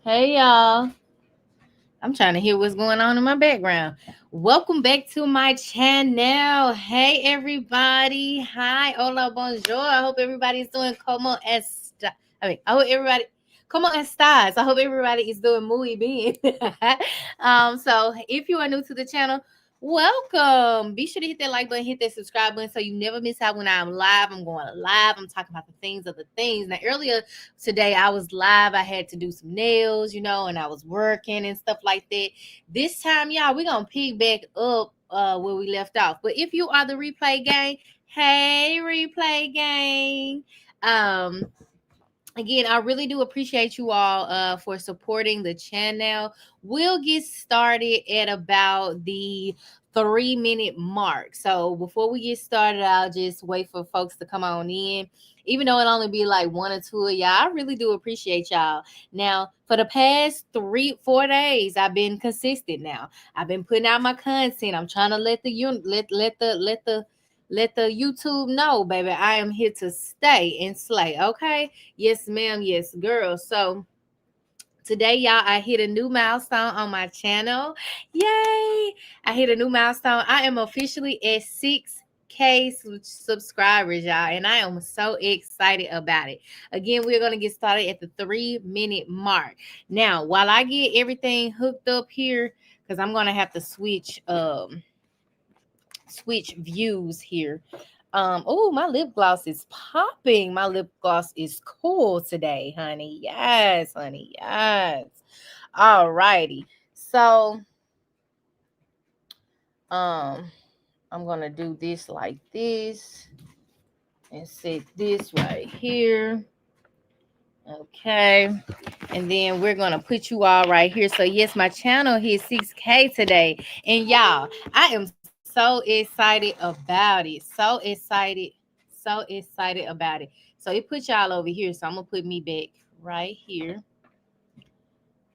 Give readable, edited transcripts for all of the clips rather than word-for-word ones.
Hey y'all. I'm trying to hear what's going on in my background. Welcome back to my channel. Hey everybody. Hi. Hola, bonjour. I hope everybody's doing como esta. I hope everybody como estas. I hope everybody is doing muy bien. So if you are new to the channel, welcome. Be sure to hit that like button, hit that subscribe button so you never miss out when I'm live. I'm going live. I'm talking about the things of the things. Now, earlier today I was live. I had to do some nails, and I was working and stuff like that. This time, y'all, we're going to pick back up where we left off. But if you are the replay gang, hey, replay gang. Again, I really do appreciate you all for supporting the channel. We'll get started at about the 3-minute mark. So before we get started, I'll just wait for folks to come on in. Even though it only be like 1 or 2 of y'all, I really do appreciate y'all. Now, for the past 3-4 days, I've been consistent. Now, I've been putting out my content. I'm trying to let the YouTube know, baby, I am here to stay and slay. Okay. Yes, ma'am. Yes, girl. So today, y'all, I hit a new milestone on my channel. Yay. I hit a new milestone. I am officially at 6K subscribers, y'all, and I am so excited about it. Again, we're going to get started at the 3-minute mark. Now, while I get everything hooked up here, because I'm going to have to switch views here. Oh, my lip gloss is popping. My lip gloss is cool today, honey. Yes, honey. Yes. All righty. So, I'm gonna do this like this and set this right here. Okay. And then we're going to put you all right here. So, yes, my channel hit 6K today. And y'all, I am so excited about it. So excited about it. So, it put y'all over here. So, I'm going to put me back right here.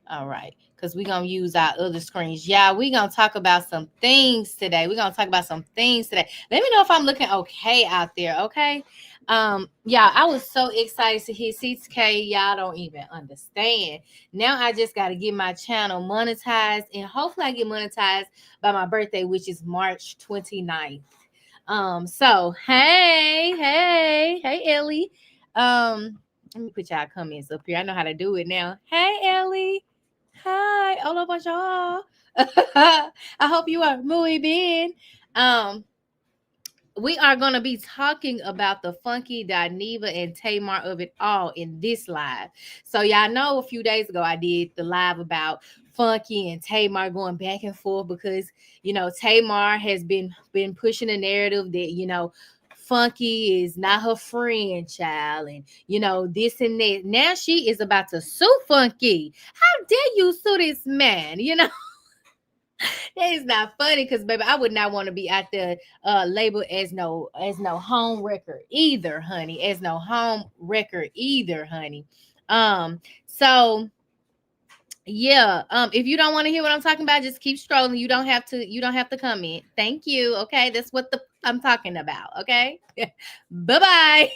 All right. Because we're going to use our other screens. Yeah, we're going to talk about some things today. Let me know if I'm looking okay out there. Okay. Yeah, I was so excited to hit 6K. Y'all don't even understand. Now I just got to get my channel monetized, and hopefully I get monetized by my birthday, which is March 29th. So hey, Ellie. Let me put y'all comments up here. I know how to do it now. Hey, Ellie. Hi. Hola, bonjour. I hope you are muy bien. We are going to be talking about the Funky Dineva and Tamar of it all in this live. So y'all know a few days ago I did the live about Funky and Tamar going back and forth because Tamar has been pushing a narrative that Funky is not her friend, child, and this and that. Now she is about to sue Funky. How dare you sue this man? That is not funny because baby, I would not want to be out there labeled as no home wrecker either, honey. So yeah, if you don't want to hear what I'm talking about, just keep strolling. You don't have to comment. Thank you. Okay, that's what I'm talking about. Okay. Bye-bye.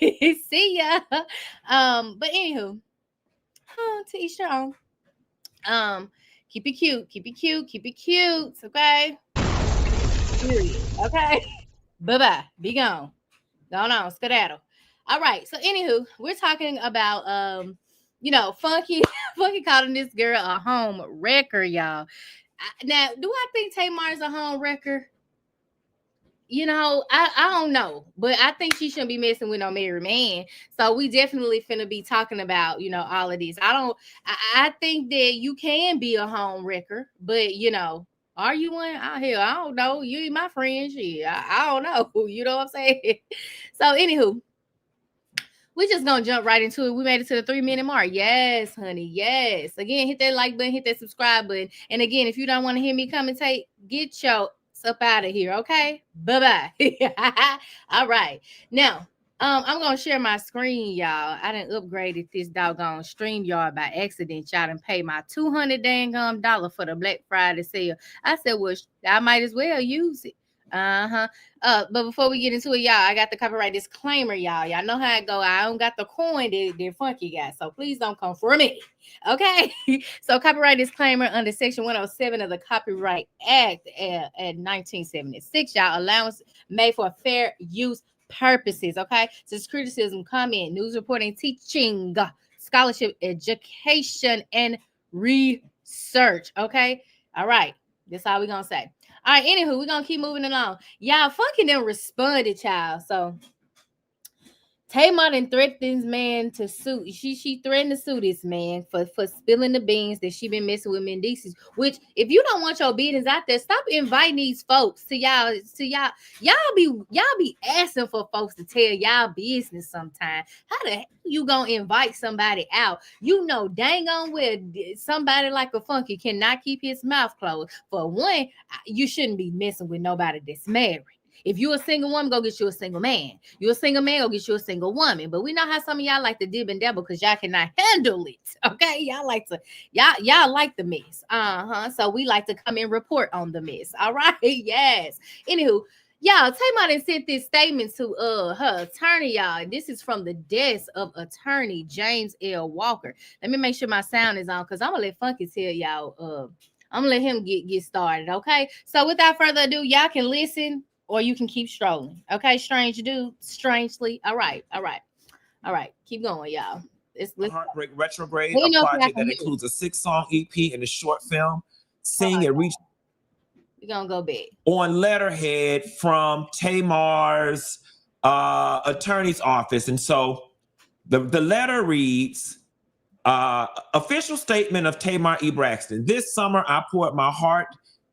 See ya. But anywho, to each their own. Keep it cute, okay? Period. Okay. Bye-bye. Be gone. Go on, skedaddle. All right. So anywho, we're talking about Funky Funky calling this girl a home wrecker, y'all. Now, do I think Tamar's a home wrecker? I don't know, but I think she shouldn't be messing with no married man. So we definitely finna be talking about, all of this. I think that you can be a home wrecker, but are you one? Hell, I don't know. You ain't my friend. Shit. I don't know. You know what I'm saying? So anywho, we just gonna jump right into it. We made it to the 3-minute mark. Yes, honey. Yes. Again, hit that like button, hit that subscribe button. And again, if you don't want to hear me commentate, get your up out of here. Okay. Bye-bye. All right. Now, I'm gonna share my screen, y'all. I done upgraded this doggone StreamYard by accident. Y'all done paid my $200 for the Black Friday sale. I said, well, I might as well use it. Uh-huh. But before we get into it, y'all, I got the copyright disclaimer, y'all. Y'all know how it go. I don't got the coin that Funky got, so please don't come for me. Okay. So copyright disclaimer under section 107 of the Copyright Act at 1976, y'all. Allowance made for fair use purposes. Okay. Since criticism, comment, news reporting, teaching, scholarship, education, and research. Okay. All right. That's all we're gonna say. All right, anywho, we're gonna keep moving along. Y'all fucking them responded, child. So Tamar then threatened this man to sue. She threatened to sue this man for spilling the beans that she been messing with Mendeecees. Which, if you don't want your business out there, stop inviting these folks to y'all. Y'all be asking for folks to tell y'all business sometime. How the hell you gonna invite somebody out? You know dang on well somebody like a Funky cannot keep his mouth closed. For one, you shouldn't be messing with nobody that's married. If you a single woman, go get you a single man. You a single man, go get you a single woman. But we know how some of y'all like to dib and dabble because y'all cannot handle it. Okay, y'all like the mess. So we like to come and report on the mess. All right, yes. Anywho, y'all, Tamar done sent this statement to her attorney, y'all. This is from the desk of attorney James L. Walker. Let me make sure my sound is on because I'm gonna let Funky tell y'all. I'm gonna let him get started. Okay. So without further ado, y'all can listen or you can keep strolling. Okay, strange dude, strangely. All right. Keep going, y'all. Heartbreak Retrograde, a project that includes a 6-song EP and a short film. Sing and reach. We're gonna go back. On letterhead from Tamar's attorney's office. And so the letter reads, official statement of Tamar E. Braxton. This summer, I poured my heart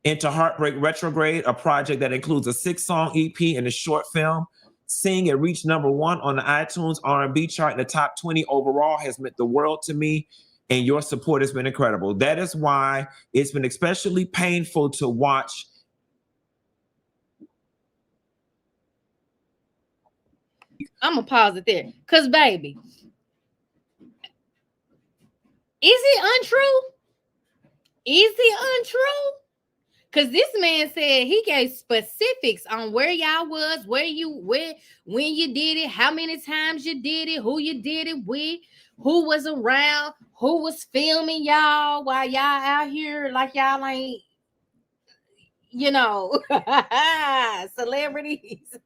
into Heartbreak Retrograde, a project that includes a 6-song EP and a short film. Sing It reached #1 on the iTunes R&B chart in the top 20 overall has meant the world to me, and your support has been incredible. That is why it's been especially painful to watch. I'm going to pause it there. Because, baby, is it untrue? Is it untrue? Because this man said he gave specifics on where y'all was, when you did it, how many times you did it, who you did it with, who was around, who was filming y'all while y'all out here like y'all ain't, celebrities.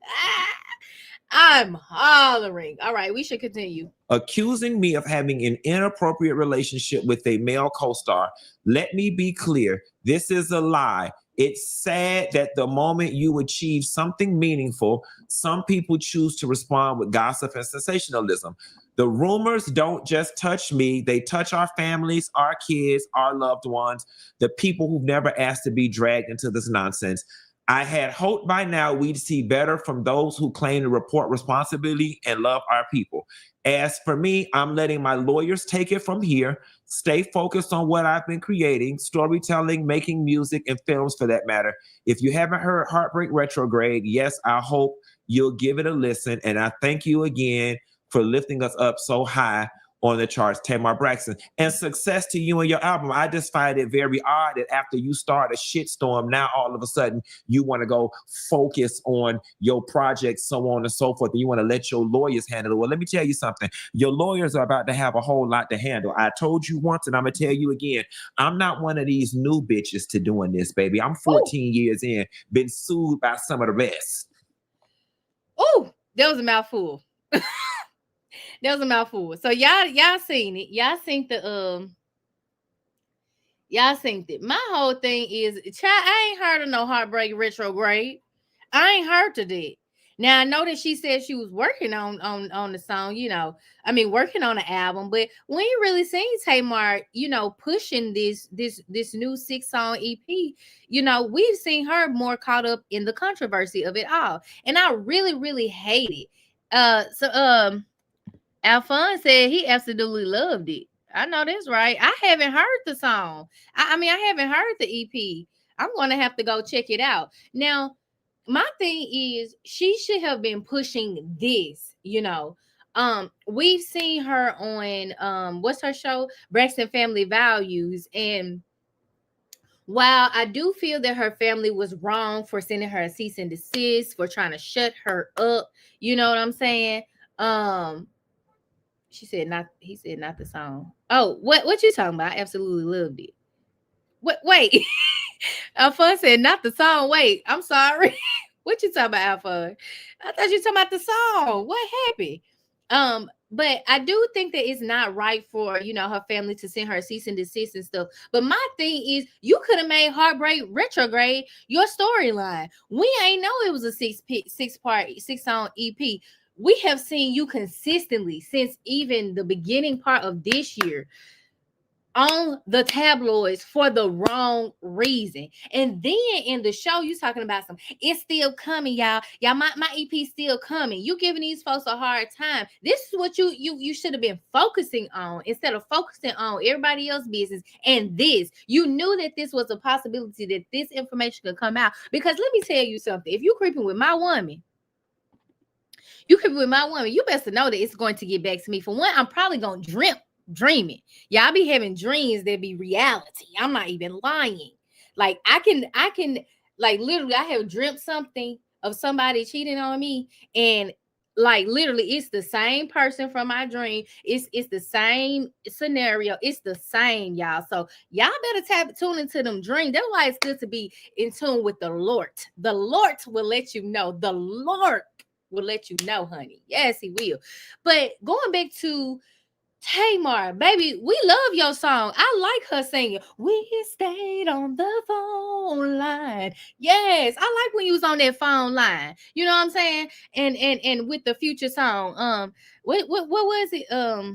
I'm hollering. All right, we should continue. Accusing me of having an inappropriate relationship with a male co-star. Let me be clear. This is a lie. It's sad that the moment you achieve something meaningful, some people choose to respond with gossip and sensationalism. The rumors don't just touch me. They touch our families, our kids, our loved ones, the people who've never asked to be dragged into this nonsense. I had hoped by now we'd see better from those who claim to report responsibility and love our people. As for me, I'm letting my lawyers take it from here. Stay focused on what I've been creating, storytelling, making music, and films for that matter. If you haven't heard Heartbreak Retrograde, yes, I hope you'll give it a listen. And I thank you again for lifting us up so high on the charts, Tamar Braxton. And success to you and your album. I just find it very odd that after you start a shitstorm, now all of a sudden you want to go focus on your project, so on and so forth, and you want to let your lawyers handle it. Well, let me tell you something. Your lawyers are about to have a whole lot to handle. I told you once, and I'm going to tell you again, I'm not one of these new bitches to doing this, baby. I'm 14 years in, been sued by some of the best. Oh, that was a mouthful. That was a mouthful. So y'all seen it. Y'all seen it. My whole thing is, child, I ain't heard of no Heartbreak Retrograde. I ain't heard of that. Now I know that she said she was working on the song, working on the album, but when you really seen Tamar, pushing this new 6-song EP, we've seen her more caught up in the controversy of it all. And I really, really hate it. Alphonse said he absolutely loved it. I know that's right. I haven't heard the song. I haven't heard the EP. I'm going to have to go check it out. Now, my thing is she should have been pushing this, we've seen her on what's her show? Braxton Family Values, and While I do feel that her family was wrong for sending her a cease and desist, for trying to shut her up, you know what I'm saying? Um, she said not. He said not the song. Oh, what you talking about? I absolutely loved it. What? Wait, Alpha said not the song. Wait, I'm sorry. What you talking about, Alpha? I thought you talking about the song. What happened? But I do think that it's not right for her family to send her a cease and desist and stuff. But my thing is, you could have made Heartbreak Retrograde your storyline. We ain't know it was a six song EP. We have seen you consistently since even the beginning part of this year on the tabloids for the wrong reason. And then in the show, you talking about it's still coming, y'all. Y'all, my EP still coming. You giving these folks a hard time. This is what you should have been focusing on instead of focusing on everybody else's business. And this, you knew that this was a possibility, that this information could come out. Because let me tell you something. If you creeping with my woman, you best to know that it's going to get back to me. For one, I'm probably gonna dreaming. Y'all be having dreams that be reality. I'm not even lying. Like I can like literally I have dreamt something of somebody cheating on me, and like literally it's the same person from my dream. It's the same scenario. It's the same, y'all. So y'all better tune into them dreams. That's why it's good to be in tune with the Lord. The Lord will let you know. The Lord will let you know, honey. Yes, he will. But going back to Tamar, baby, we love your song. I like her singing. We stayed on the phone line. Yes, I like when you was on that phone line. You know what I'm saying? And with the Future song, what was it? I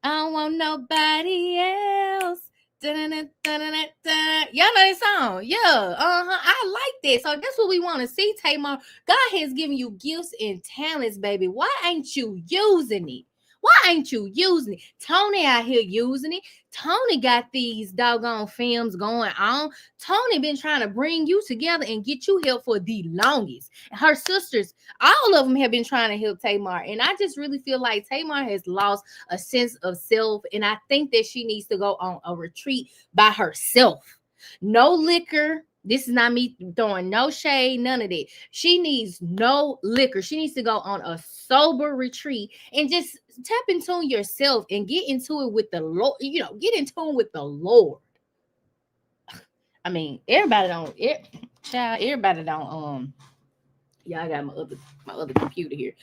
don't want nobody else. Dun-dun-dun-dun-dun-dun. Y'all know that song? Yeah, I like that. So that's what we want to see, Tamar. God has given you gifts and talents, baby. Why ain't you using it? Why ain't you using it? Tony out here using it. Tony got these doggone films going on. Tony been trying to bring you together and get you help for the longest. Her sisters, all of them have been trying to help Tamar. And I just really feel like Tamar has lost a sense of self. And I think that she needs to go on a retreat by herself. No liquor. This is not me throwing no shade, none of that. She needs no liquor. She needs to go on a sober retreat and just tap into yourself and get into it with the Lord. Get in tune with the Lord. I mean, everybody don't. Child, everybody don't. Yeah, I got my other computer here.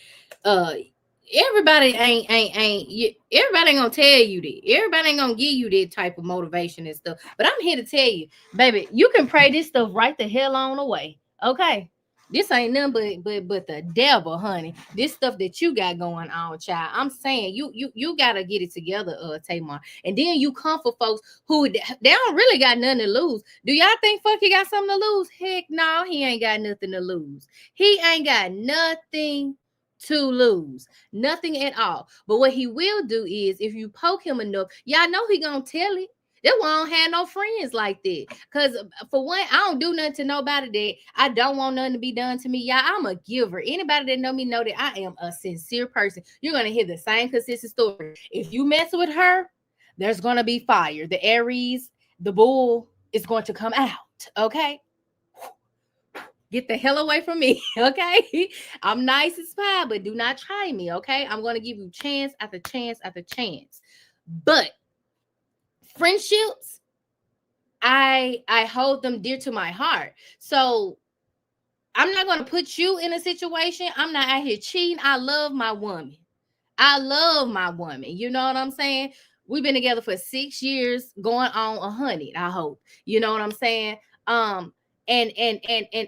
Everybody everybody ain't gonna tell you that. Everybody ain't gonna give you that type of motivation and stuff. But I'm here to tell you, baby, you can pray this stuff right the hell on away. Okay. This ain't nothing but the devil, honey. This stuff that you got going on, child. I'm saying you gotta get it together, Tamar. And then you come for folks who they don't really got nothing to lose. Do y'all think Funky got something to lose? Heck no, he ain't got nothing to lose. He ain't got nothing to lose, nothing at all. But what he will do is, if you poke him enough, y'all know he gonna tell it. That why I don't have no friends like that. Cause for one, I don't do nothing to nobody that I don't want nothing to be done to me. Y'all, I'm a giver. Anybody that know me know that I am a sincere person. You're gonna hear the same consistent story. If you mess with her, there's gonna be fire. The Aries, the bull is going to come out. Okay. Get the hell away from me, okay? I'm nice as pie, but do not try me, okay? I'm going to give you chance after chance after chance. But friendships, I hold them dear to my heart. So I'm not going to put you in a situation. I'm not out here cheating. I love my woman. You know what I'm saying? We've been together for 6 years, going on 100, I hope. You know what I'm saying? And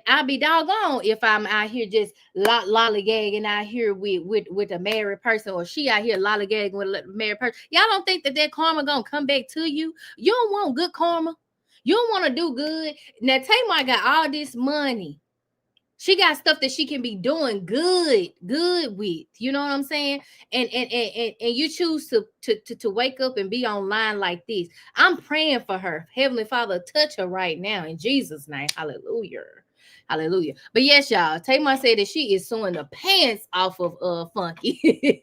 I'll be doggone if I'm out here just lollygagging out here with a married person, or she out here lollygagging with a married person. Y'all don't think that karma gonna come back to you? You don't want good karma. You don't want to do good. Now Tamar got all this money. She got stuff that she can be doing good with. You know what I'm saying? And you choose to wake up and be online like this. I'm praying for her. Heavenly Father, touch her right now in Jesus' name. Hallelujah. Hallelujah. But yes, y'all, Tamar said that she is suing the pants off of Funky.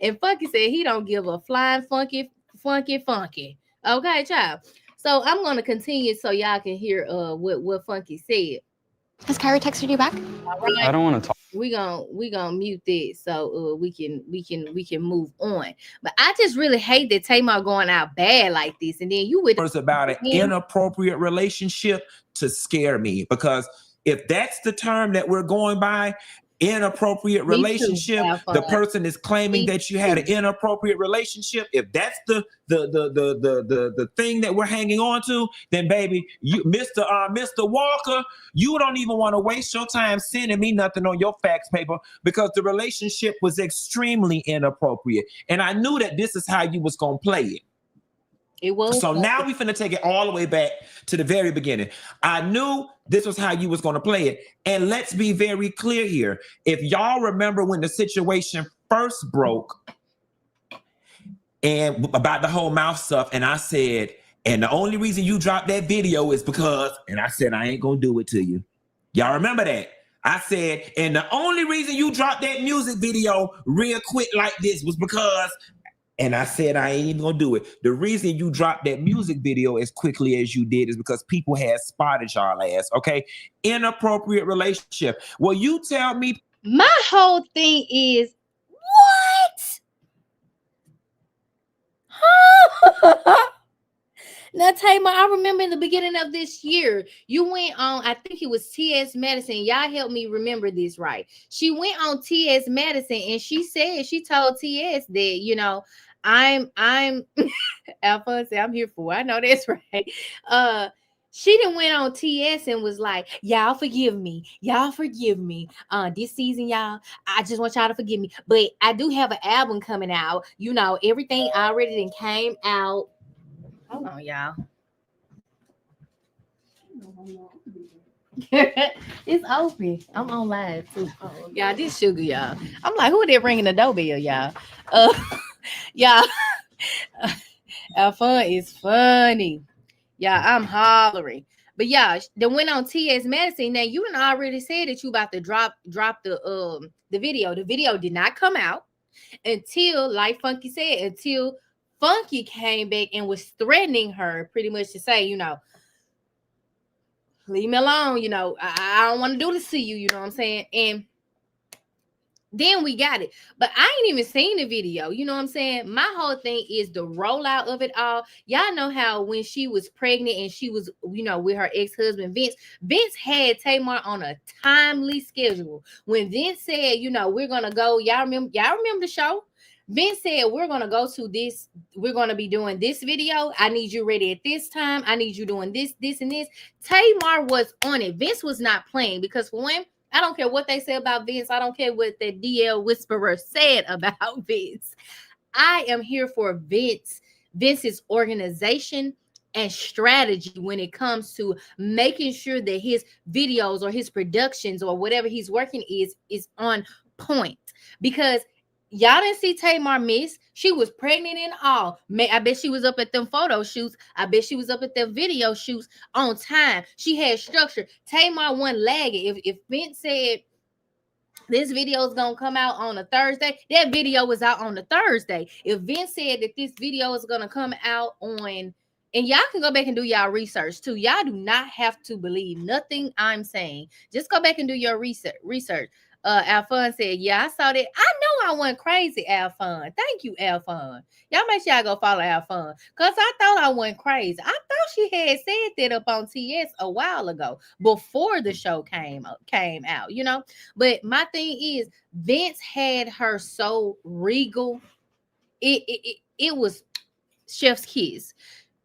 And Funky said he don't give a flying funky. Okay, child. So I'm gonna continue so y'all can hear what Funky said. Has Kyrie texted you back? All right. I don't want to talk. We gonna mute this so we can move on. But I just really hate that Tamar going out bad like this, and then you would about an inappropriate relationship to scare me, because if that's the term that we're going by, inappropriate relationship, the person is claiming that you had an inappropriate relationship. If that's the thing that we're hanging on to, then baby, you Mr. Walker, you don't even want to waste your time sending me nothing on your fax paper, because the relationship was extremely inappropriate, and I knew that this is how you was gonna play it. It was. So now we finna take it all the way back to the very beginning. I knew this was how you was going to play it. And let's be very clear here. If y'all remember when the situation first broke and about the whole mouth stuff, and I said, and the only reason you dropped that video is because, and I said, I ain't going to do it to you. Y'all remember that? I said, and the only reason you dropped that music video real quick like this was because, and I said, I ain't even gonna do it. The reason you dropped that music video as quickly as you did is because people had spotted y'all ass, okay? Inappropriate relationship. Well, you tell me. My whole thing is, what? Now, Tamar, I remember in the beginning of this year, you went on, I think it was T.S. Madison. Y'all help me remember this right. She went on T.S. Madison and she told T.S. that, you know, I'm Alpha said, I'm here for it. I know that's right. She done went on TS and was like, y'all forgive me. Y'all forgive me. This season, y'all, I just want y'all to forgive me. But I do have an album coming out. You know, everything already done came out. Hold on, y'all. It's open. I'm on live too. Y'all, this sugar, y'all. I'm like, who they ringing the doorbell, y'all? Y'all. Our fun is funny. Yeah, I'm hollering. But yeah, they went on T.S. Madison. Now you done already said that you about to drop the video. The video did not come out until, like Funky said, until Funky came back and was threatening her pretty much to say, you know, leave me alone, you know, I don't want to do this to you, you know what I'm saying? And then we got it. But I ain't even seen the video. You know what I'm saying? My whole thing is the rollout of it all. Y'all know how when she was pregnant and she was, you know, with her ex-husband, Vince had Tamar on a timely schedule. When Vince said, you know, we're going to go, y'all remember the show? Vince said, we're going to go to this. We're going to be doing this video. I need you ready at this time. I need you doing this, this, and this. Tamar was on it. Vince was not playing because for one, I don't care what they say about Vince. I don't care what the DL whisperer said about Vince. I am here for Vince's organization and strategy when it comes to making sure that his videos or his productions or whatever he's working is on point. Because y'all didn't see Tamar miss. She was pregnant and all. I bet she was up at them photo shoots. I bet she was up at the video shoots on time. She had structure. Tamar wasn't lagging. If Vince said this video is going to come out on a Thursday, that video was out on a Thursday. If Vince said that this video is going to come out on, and y'all can go back and do y'all research too. Y'all do not have to believe nothing I'm saying. Just go back and do your research. Alphon said, yeah, I saw that. I know I went crazy, Alphon. Thank you, Alphon. Y'all make sure y'all go follow Alphon. Because I thought I went crazy. I thought she had said that up on TS a while ago, before the show came out, you know. But my thing is, Vince had her so regal. It was chef's kiss.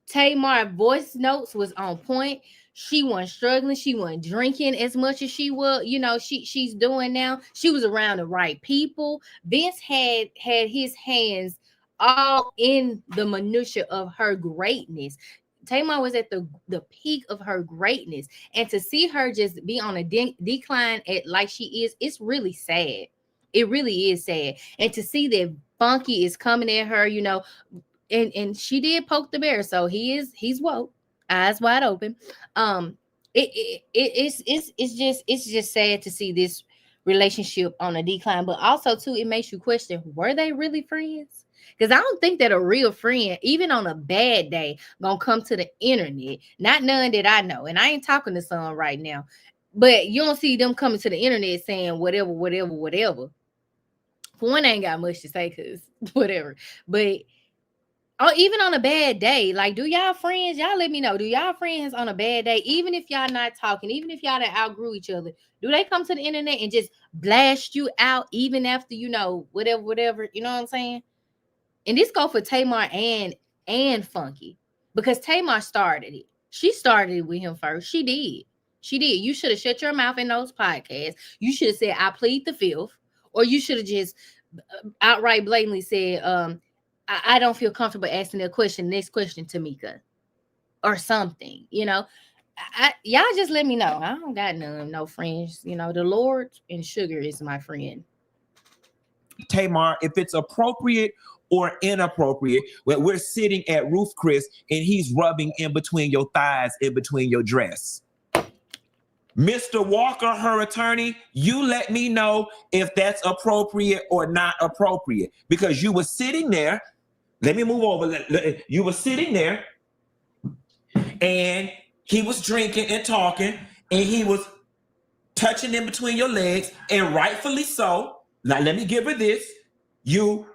Tamar voice notes was on point. She wasn't struggling. She wasn't drinking as much as she was, you know, she's doing now. She was around the right people. Vince had his hands all in the minutia of her greatness. Tamar was at the peak of her greatness. And to see her just be on a decline at like she is, it's really sad. It really is sad. And to see that Funky is coming at her, you know, and she did poke the bear, so he's woke, eyes wide open. It's just sad to see this relationship on a decline, but also too, it makes you question, were they really friends? Because I don't think that a real friend, even on a bad day, gonna come to the internet. Not none that I know. And I ain't talking to some right now. But you don't see them coming to the internet saying whatever, whatever, whatever. For one, I ain't got much to say because whatever. But even on a bad day, like, do y'all friends, y'all let me know. Do y'all friends on a bad day, even if y'all not talking, even if y'all done outgrew each other, do they come to the internet and just blast you out even after, whatever, whatever, you know what I'm saying? And this go for Tamar and Funky, because Tamar started it. She started it with him first. She did. You should have shut your mouth in those podcasts. You should have said, I plead the fifth. Or you should have just outright blatantly said, I don't feel comfortable asking that question. Next question, Tamika. Or something, y'all just let me know. I don't got no friends. The Lord and sugar is my friend. Tamar, if it's appropriate or inappropriate, when we're sitting at Ruth Chris and he's rubbing in between your thighs, in between your dress. Mr. Walker, her attorney, you let me know if that's appropriate or not appropriate, because you were sitting there. Let me move over. You were sitting there and he was drinking and talking and he was touching in between your legs, and rightfully so. Now, let me give her this. You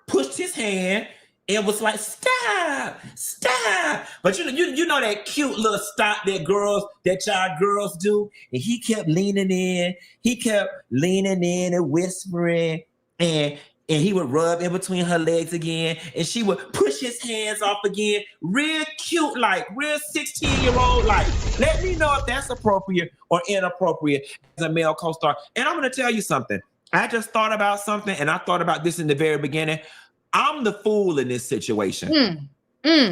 pushed his hand and was like, stop. But you know that cute little stop that y'all girls do. And he kept leaning in and whispering, and he would rub in between her legs again, and she would push his hands off again, real cute, like real 16-year-old. Like, let me know if that's appropriate or inappropriate as a male co-star. And I'm going to tell you something. I just thought about something, and I thought about this in the very beginning. I'm the fool in this situation. You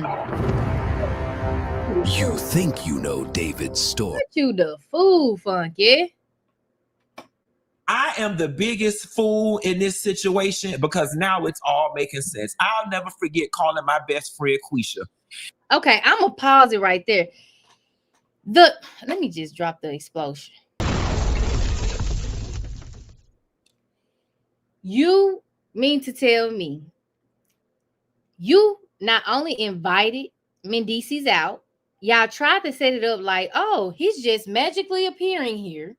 think you know David's story. But you the fool, Funky. I am the biggest fool in this situation because now it's all making sense. I'll never forget calling my best friend Quisha. Okay, I'm going to pause it right there. Let me just drop the explosion. You mean to tell me you not only invited Mendeecees out, y'all tried to set it up like, oh, he's just magically appearing here.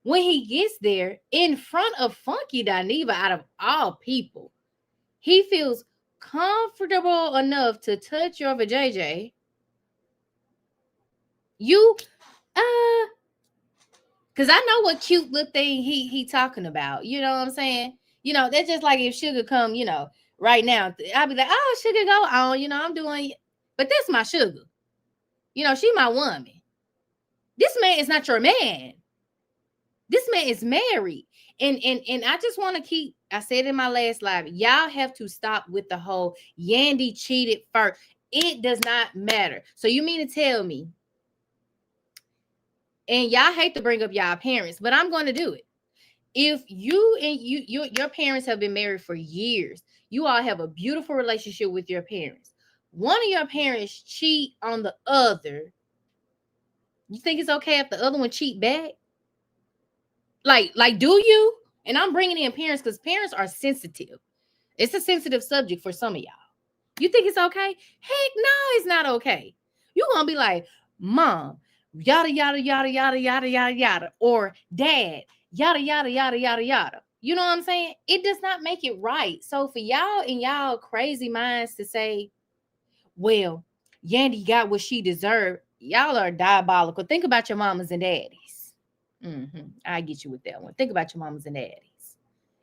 When he gets there, in front of Funky Dineva, out of all people, he feels comfortable enough to touch your vajayjay. You, because I know what cute little thing he talking about. You know what I'm saying? That's just like if Sugar come, right now, I'll be like, oh, Sugar, go on. I'm doing, but that's my Sugar. She my woman. This man is not your man. This man is married. And I just want to keep, I said in my last live, y'all have to stop with the whole Yandy cheated first. It does not matter. So you mean to tell me, and y'all hate to bring up y'all parents, but I'm going to do it. If you and your parents have been married for years, you all have a beautiful relationship with your parents. One of your parents cheat on the other. You think it's okay if the other one cheat back? Like, do you? And I'm bringing in parents because parents are sensitive. It's a sensitive subject for some of y'all. You think it's okay? Heck no, it's not okay. You're going to be like, Mom, yada, yada, yada, yada, yada, yada, yada. Or Dad, yada, yada, yada, yada, yada. You know what I'm saying? It does not make it right. So for y'all and y'all crazy minds to say, well, Yandy got what she deserved, y'all are diabolical. Think about your mamas and daddies. I get you with that one. Think about your mamas and daddies.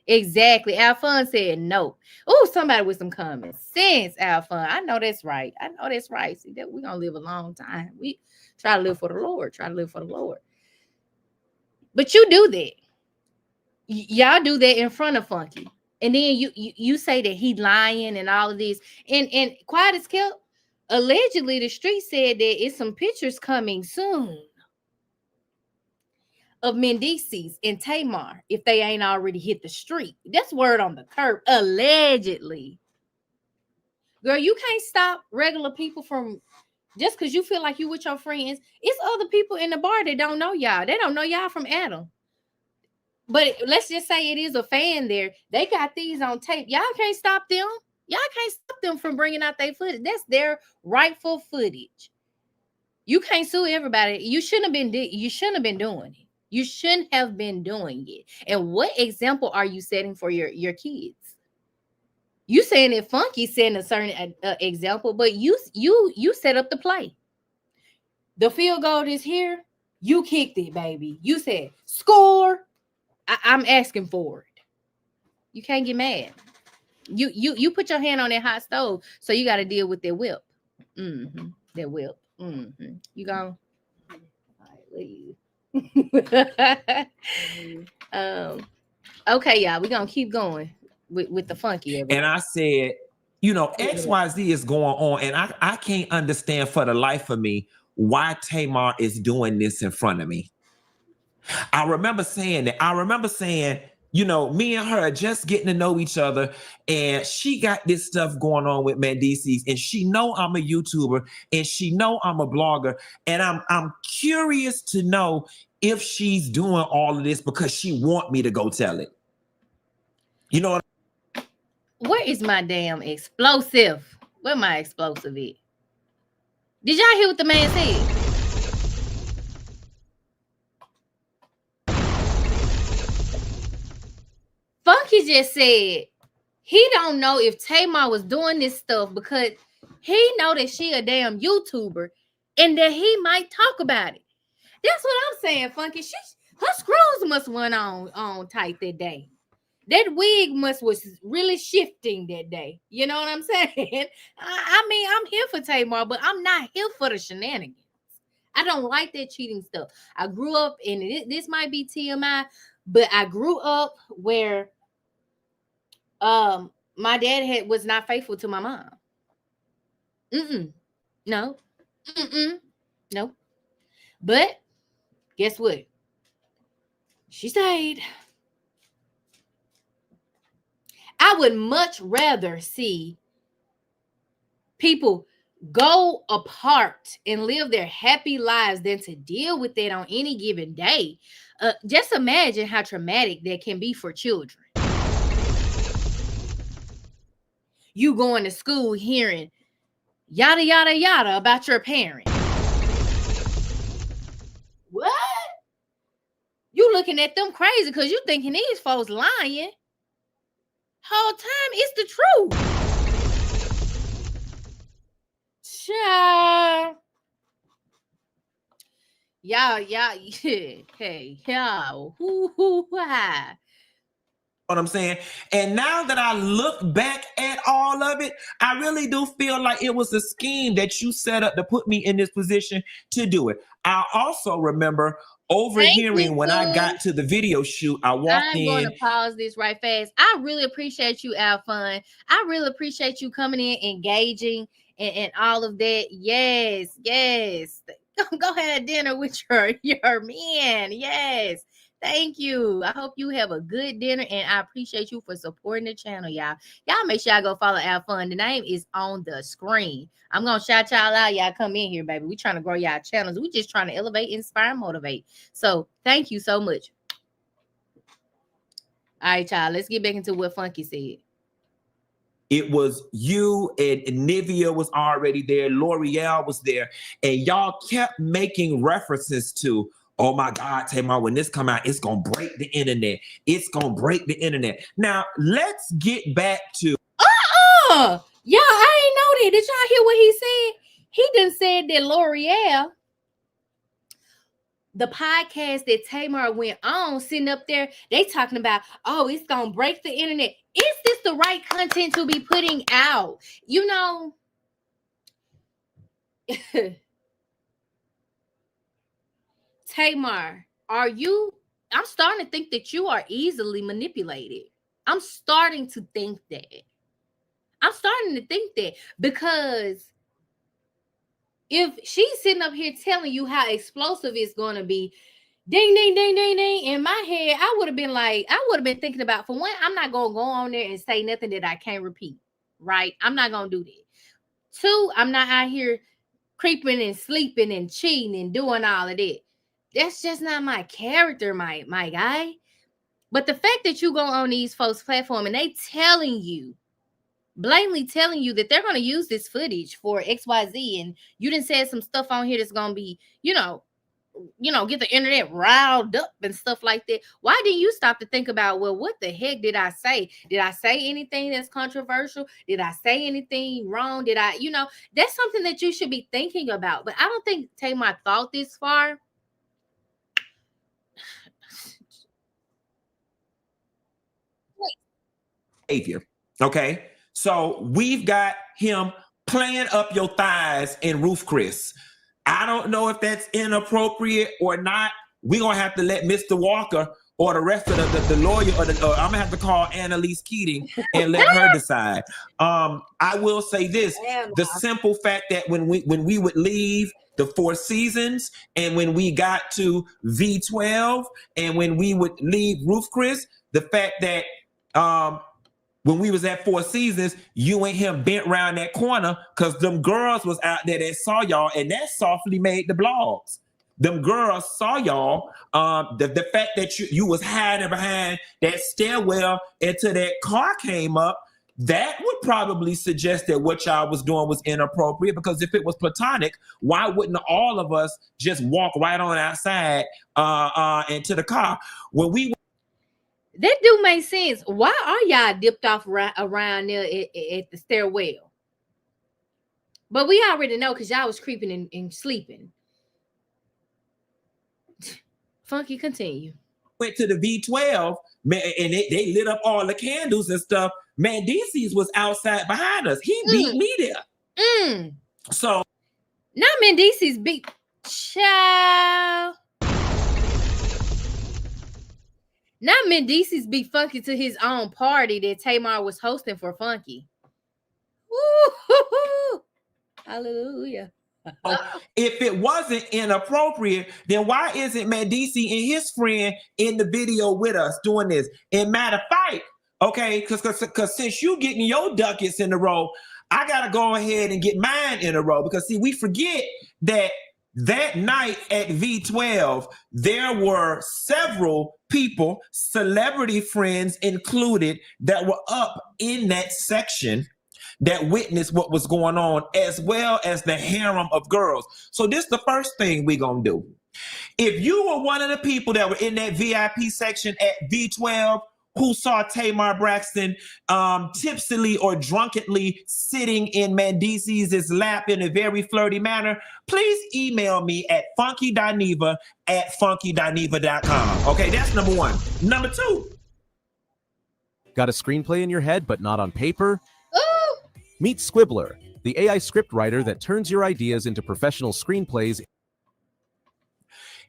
Exactly. Alphon said no. Oh, somebody with some common sense, Alphon. I know that's right. See, that we're gonna live a long time. We try to live for the Lord. But you do that. Y'all do that in front of Funky. And then you say that he lying and all of this. And quiet as kept, allegedly the street said that it's some pictures coming soon of Mendeecees and Tamar if they ain't already hit the street. That's word on the curb, allegedly. Girl, you can't stop regular people from, just because you feel like you with your friends. It's other people in the bar that don't know y'all. They don't know y'all from Adam. But let's just say it is a fan there. They got these on tape. Y'all can't stop them. Y'all can't stop them from bringing out their footage. That's their rightful footage. You can't sue everybody. You shouldn't have been doing it. You shouldn't have been doing it. And what example are you setting for your kids? You saying it funky, setting a certain example, but you set up the play. The field goal is here. You kicked it, baby. You said score. I'm asking for it. You can't get mad. You put your hand on that hot stove, so you got to deal with that whip. That whip. You gone? All right, leave. Okay, y'all. We're gonna keep going with the funky. And I said, you know, XYZ is going on, and I can't understand for the life of me why Tamar is doing this in front of me. I remember saying that. I remember saying, you know, me and her are just getting to know each other, and she got this stuff going on with Mendeecees, and she know I'm a YouTuber, and she know I'm a blogger, and I'm curious to know if she's doing all of this because she want me to go tell it. You know what? Where is my damn explosive? Where my explosive is? Did y'all hear what the man said? Funky just said he don't know if Tamar was doing this stuff because he know that she a damn YouTuber and that he might talk about it. That's what I'm saying, Funky. Her screws must went on tight that day. That wig was really shifting that day. You know what I'm saying? I mean, I'm here for Tamar, but I'm not here for the shenanigans. I don't like that cheating stuff. I grew up, and this might be TMI, but I grew up where my dad was not faithful to my mom. No. No. But guess what? She stayed. I would much rather see people go apart and live their happy lives than to deal with it on any given day. Just imagine how traumatic that can be for children. You going to school hearing yada, yada, yada about your parent. What? You looking at them crazy because you thinking these folks lying. Whole time it's the truth. Child. Y'all, hey, y'all. What I'm saying? And now that I look back at all of it, I really do feel like it was a scheme that you set up to put me in this position to do it. I also remember overhearing when I got to the video shoot, I walked in. I'm going to pause this right fast. I really appreciate you, Alfun. I really appreciate you coming in, engaging, and all of that. Yes. Go have dinner with your man. Yes. Thank you. I hope you have a good dinner, and I appreciate you for supporting the channel, y'all. Y'all make sure y'all go follow Alfun. The name is on the screen. I'm going to shout y'all out. Y'all come in here, baby. We trying to grow y'all channels. We just trying to elevate, inspire, motivate. So thank you so much. All right, y'all. Let's get back into what Funky said. It was you and Nivea was already there. L'Oreal was there. And y'all kept making references to, oh my God, Tamar, when this come out, it's going to break the internet. It's going to break the internet. Now, let's get back to... Y'all, I ain't know that. Did y'all hear what he said? He done said that L'Oreal, the podcast that Tamar went on, sitting up there, they talking about, oh, it's going to break the internet. Is this the right content to be putting out? You know... Tamar, I'm starting to think that you are easily manipulated. I'm starting to think that. Because if she's sitting up here telling you how explosive it's going to be, ding, ding, ding, ding, ding, in my head, I would have been thinking about, for one, I'm not going to go on there and say nothing that I can't repeat, right? I'm not going to do that. Two, I'm not out here creeping and sleeping and cheating and doing all of that. That's just not my character, my guy. But the fact that you go on these folks' platform and they telling you, blatantly telling you that they're going to use this footage for XYZ, and you done said some stuff on here that's going to be, get the internet riled up and stuff like that. Why didn't you stop to think about, well, what the heck did I say? Did I say anything that's controversial? Did I say anything wrong? Did I, that's something that you should be thinking about. But I don't think Tamar thought this far. Behavior. Okay. So we've got him playing up your thighs in Roof Chris. I don't know if that's inappropriate or not. We're going to have to let Mr. Walker or the rest of the lawyer, or I'm going to have to call Annalise Keating and let her decide. I will say this, the simple fact that when we would leave the Four Seasons, and when we got to V12, and when we would leave Roof Chris, the fact that when we was at Four Seasons, you and him bent around that corner because them girls was out there that saw y'all, and that softly made the blogs. Them girls saw y'all. The fact that you was hiding behind that stairwell until that car came up, that would probably suggest that what y'all was doing was inappropriate, because if it was platonic, why wouldn't all of us just walk right on outside into the car? When we That do make sense. Why are y'all dipped off around there at the stairwell? But we already know because y'all was creeping and sleeping. Funky, continue. Went to the V12, man, and they lit up all the candles and stuff. Mendeecees was outside behind us. He beat me there. So now Mendeecees beat child. Now Mendeecees be Funky to his own party that Tamar was hosting for Funky. Woo-hoo-hoo. Hallelujah. If it wasn't inappropriate, then why isn't Mendeecees and his friend in the video with us doing this? And matter of fact, okay, because since you getting your ducats in a row, I gotta go ahead and get mine in a row, because see, we forget that night at V12, there were several people, celebrity friends included, that were up in that section that witnessed what was going on, as well as the harem of girls. So this is the first thing we're going to do. If you were one of the people that were in that VIP section at V12 who saw Tamar Braxton tipsily or drunkenly sitting in Mendeecees' lap in a very flirty manner, please email me at funkydineva@funkydineva.com. Okay, that's number one. Number two. Got a screenplay in your head but not on paper? Ooh. Meet Squibbler, the AI script writer that turns your ideas into professional screenplays.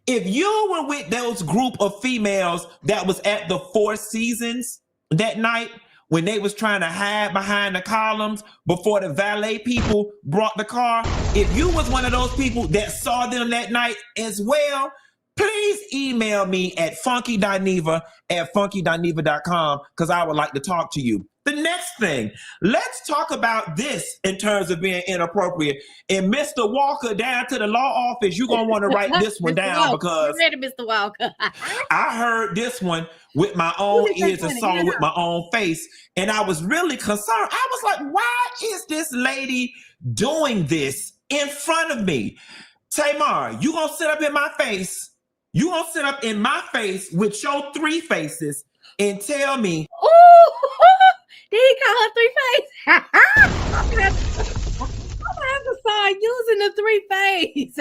If you were with those group of females that was at the Four Seasons that night, when they was trying to hide behind the columns before the valet people brought the car, if you was one of those people that saw them that night as well, please email me at funkydineva@funkydineva.com, because I would like to talk to you. The next thing, let's talk about this in terms of being inappropriate. And Mr. Walker, down to the law office, you're going to want to write this one down, because you ready, Mr. Walker? I heard this one with my own ears and saw it with my own face. And I was really concerned. I was like, why is this lady doing this in front of me? Tamar, you going to sit up in my face. You going to sit up in my face with your three faces and tell me. Ooh, did he call her three face? I'm gonna have to start using the three face.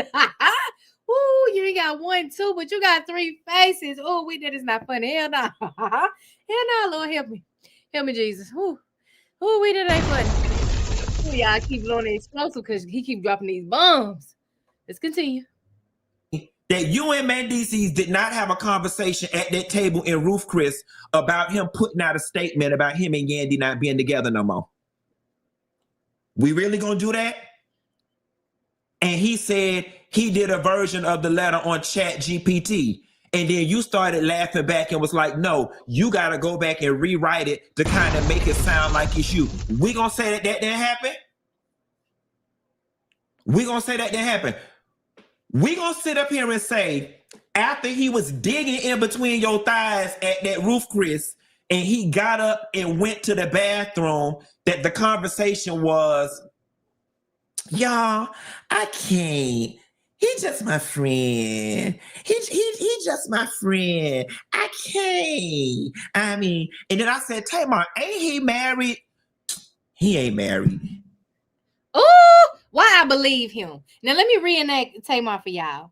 Ooh, you ain't got 1, 2, but you got three faces. Oh, that is not funny. Hell no. Hell no, Lord, help me. Help me, Jesus. Ooh, that ain't funny. Ooh, y'all keep blowing the explosive because he keep dropping these bombs. Let's continue. That you and Mendeecees did not have a conversation at that table in Roof Chris about him putting out a statement about him and Yandy not being together no more. We really gonna do that? And he said he did a version of the letter on Chat GPT. And then you started laughing back and was like, no, you gotta go back and rewrite it to kind of make it sound like it's you. We gonna say that didn't happen? We gonna say that didn't happen? We gonna sit up here and say after he was digging in between your thighs at that roof, Chris, and he got up and went to the bathroom, that the conversation was, y'all, I can't. He just my friend. He just my friend. I can't. I mean, and then I said, Tamar, ain't he married? He ain't married. Oh, why I believe him. Now let me reenact Tamar for y'all.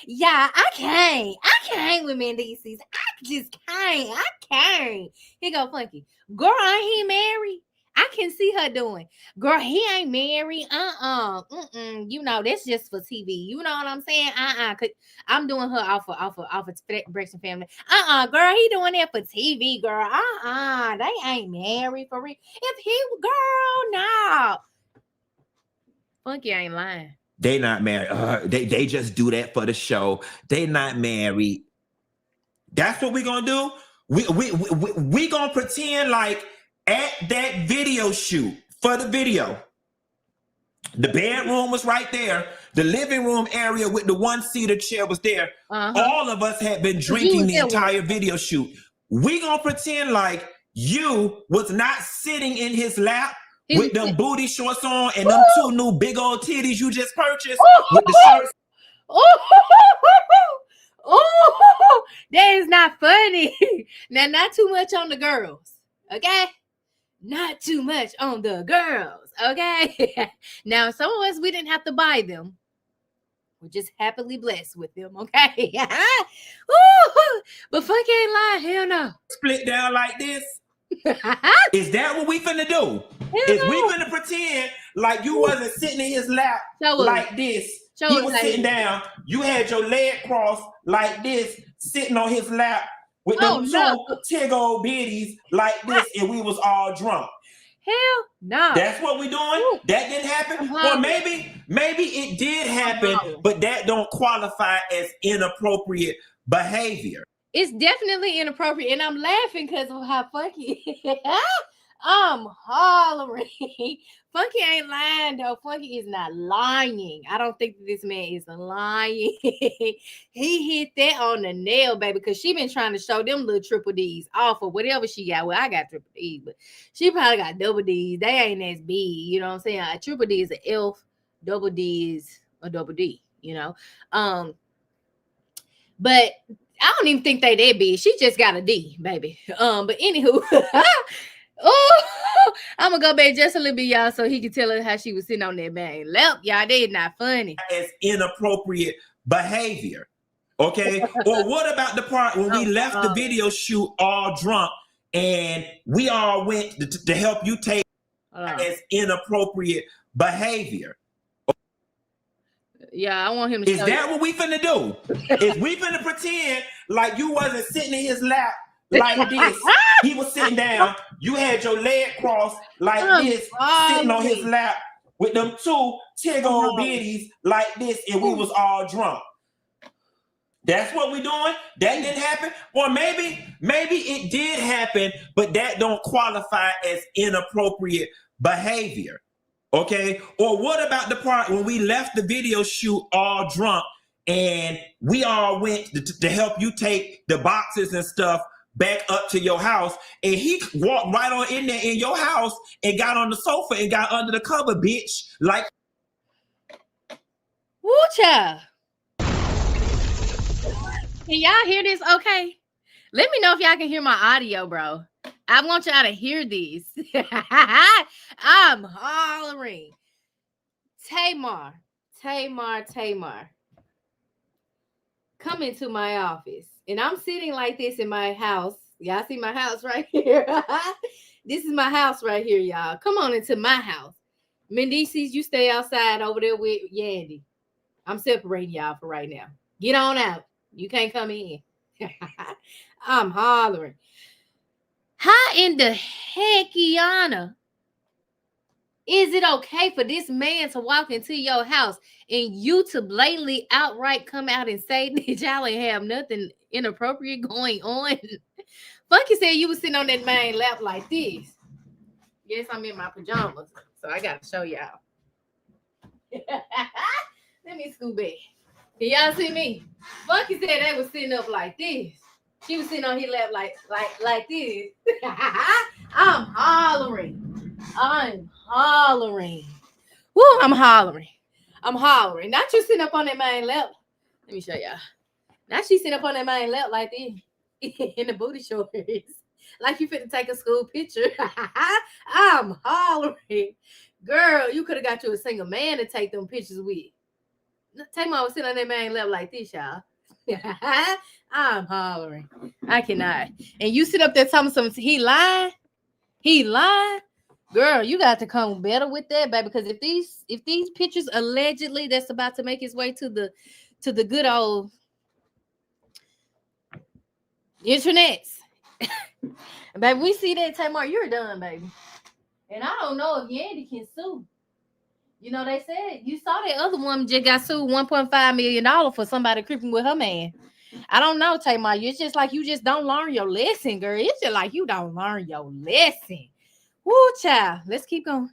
Yeah, I can't with Mendeecees. I just can't. Here go Funky. Girl, ain't he married? I can see her doing. Girl, he ain't married. You know, that's just for TV. You know what I'm saying? Cause I'm doing her off of Braxton family. Girl, he doing that for TV, girl. They ain't married for real. If he, girl, no. Funky ain't lying. They not married. They just do that for the show. They not married. That's what we gonna do. We gonna pretend like at that video shoot for the video, the bedroom was right there. The living room area with the one-seater chair was there. All of us had been drinking the entire video shoot. We gonna pretend like you was not sitting in his lap with them booty shorts on and them two new big old titties you just purchased with the shirts. Oh, that is not funny. Now, not too much on the girls, okay? Not too much on the girls, okay? Now, some of us, we didn't have to buy them. We're just happily blessed with them, okay? But Funky ain't lying, hell no. Split down like this. Is that what we finna do? Is we finna pretend like you wasn't sitting in his lap like this? He was sitting down. You had your leg crossed like this, sitting on his lap with them two tig old biddies like this, and we was all drunk. Hell no. That's what we doing? That didn't happen? Or maybe it did happen, but that don't qualify as inappropriate behavior. It's definitely inappropriate, and I'm laughing because of how Funky. I'm hollering. Funky ain't lying, though. Funky is not lying. I don't think that this man is lying. He hit that on the nail, baby, because she been trying to show them little triple D's off of whatever she got. Well, I got triple D's, but she probably got double D's. They ain't as big, you know what I'm saying? A triple D is an elf, double D is a double D, you know? But I don't even think they that big. She just got a D, baby. But anywho, I'm gonna go back just a little bit, y'all, so he can tell her how she was sitting on that man lap. Y'all, they not funny. As inappropriate behavior, okay? Or what about the part when we left the video shoot all drunk and we all went to help you take as inappropriate behavior? Yeah, I want him to. Is that what we finna do? Is we finna pretend like you wasn't sitting in his lap like this? He was sitting down. You had your leg crossed like this, sitting on his lap with them two tig old biddies like this, and we was all drunk. That's what we doing? That didn't happen? Or maybe it did happen, but that don't qualify as inappropriate behavior. Okay, or what about the part when we left the video shoot all drunk and we all went to help you take the boxes and stuff back up to your house, and he walked right on in there in your house and got on the sofa and got under the cover, bitch. Like, woo, child. Can y'all hear this okay? Let me know if y'all can hear my audio, bro. I want y'all to hear this. I'm hollering. Tamar. Come into my office. And I'm sitting like this in my house. Y'all see my house right here? This is my house right here, y'all. Come on into my house. Mendeecees, you stay outside over there with Yandy. I'm separating y'all for right now. Get on out. You can't come in. I'm hollering. How in the heck, Iana, is it okay for this man to walk into your house and you to blatantly outright come out and say that y'all ain't have nothing inappropriate going on? Funky said you was sitting on that man lap like this. Yes, I'm in my pajamas, so I got to show y'all. Let me scoot back. Can y'all see me? Funky said they was sitting up like this. She was sitting on his lap like this. I'm hollering. I'm hollering. Woo, I'm hollering. I'm hollering. Not you sitting up on that main lap. Let me show y'all. Now she sitting up on that main lap like this. In the booty shorts. Like you finna take a school picture. I'm hollering. Girl, you could have got you a single man to take them pictures with. Tamar was sitting on that main lap like this, y'all. I'm hollering. I cannot. And you sit up there telling some he lied. He lied. Girl, you got to come better with that, baby. Because if these pictures allegedly that's about to make its way to the good old internets. Baby, we see that, Tamar, you're done, baby. And I don't know if Yandy can sue. You know, they said you saw that other woman just got sued $1.5 million for somebody creeping with her man. I don't know, Tamar. It's just like you just don't learn your lesson, girl. It's just like you don't learn your lesson. Woo, child. Let's keep going.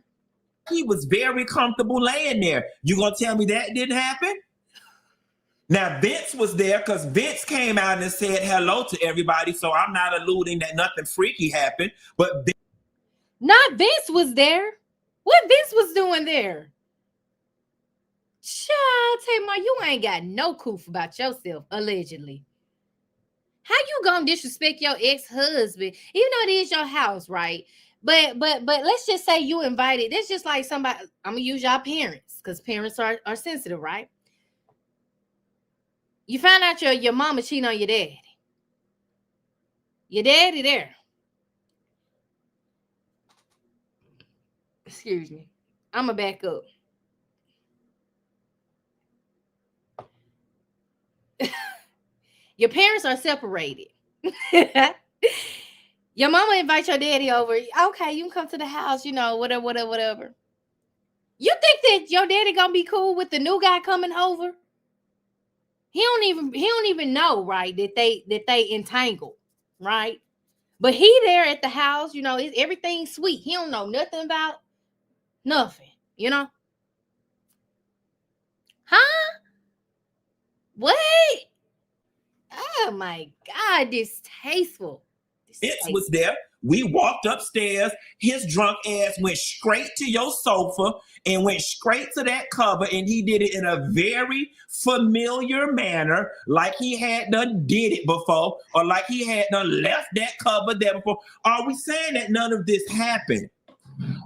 He was very comfortable laying there. You gonna tell me that didn't happen? Now, Vince was there because Vince came out and said hello to everybody. So I'm not alluding that nothing freaky happened. But not Vince was there. What Vince was doing there? Child, Tamar, you ain't got no proof about yourself, allegedly. How you gonna disrespect your ex-husband, even though it is your house, right? But let's just say you invited. That's just like somebody. I'm gonna use y'all parents because parents are sensitive, right? You find out your mama cheating on your daddy. Your daddy there. Excuse me. I'm gonna back up. Your parents are separated. Your mama invites your daddy over. Okay, you can come to the house, you know, whatever. You think that your daddy gonna be cool with the new guy coming over? He don't even know, right, that they entangled, right? But he there at the house, you know, everything's sweet. He don't know nothing about nothing, you know? Huh? What? Oh my God, distasteful. Vince was there. We walked upstairs. His drunk ass went straight to your sofa and went straight to that cover, and he did it in a very familiar manner, like he had done did it before, or like he had done left that cover there before. Are we saying that none of this happened?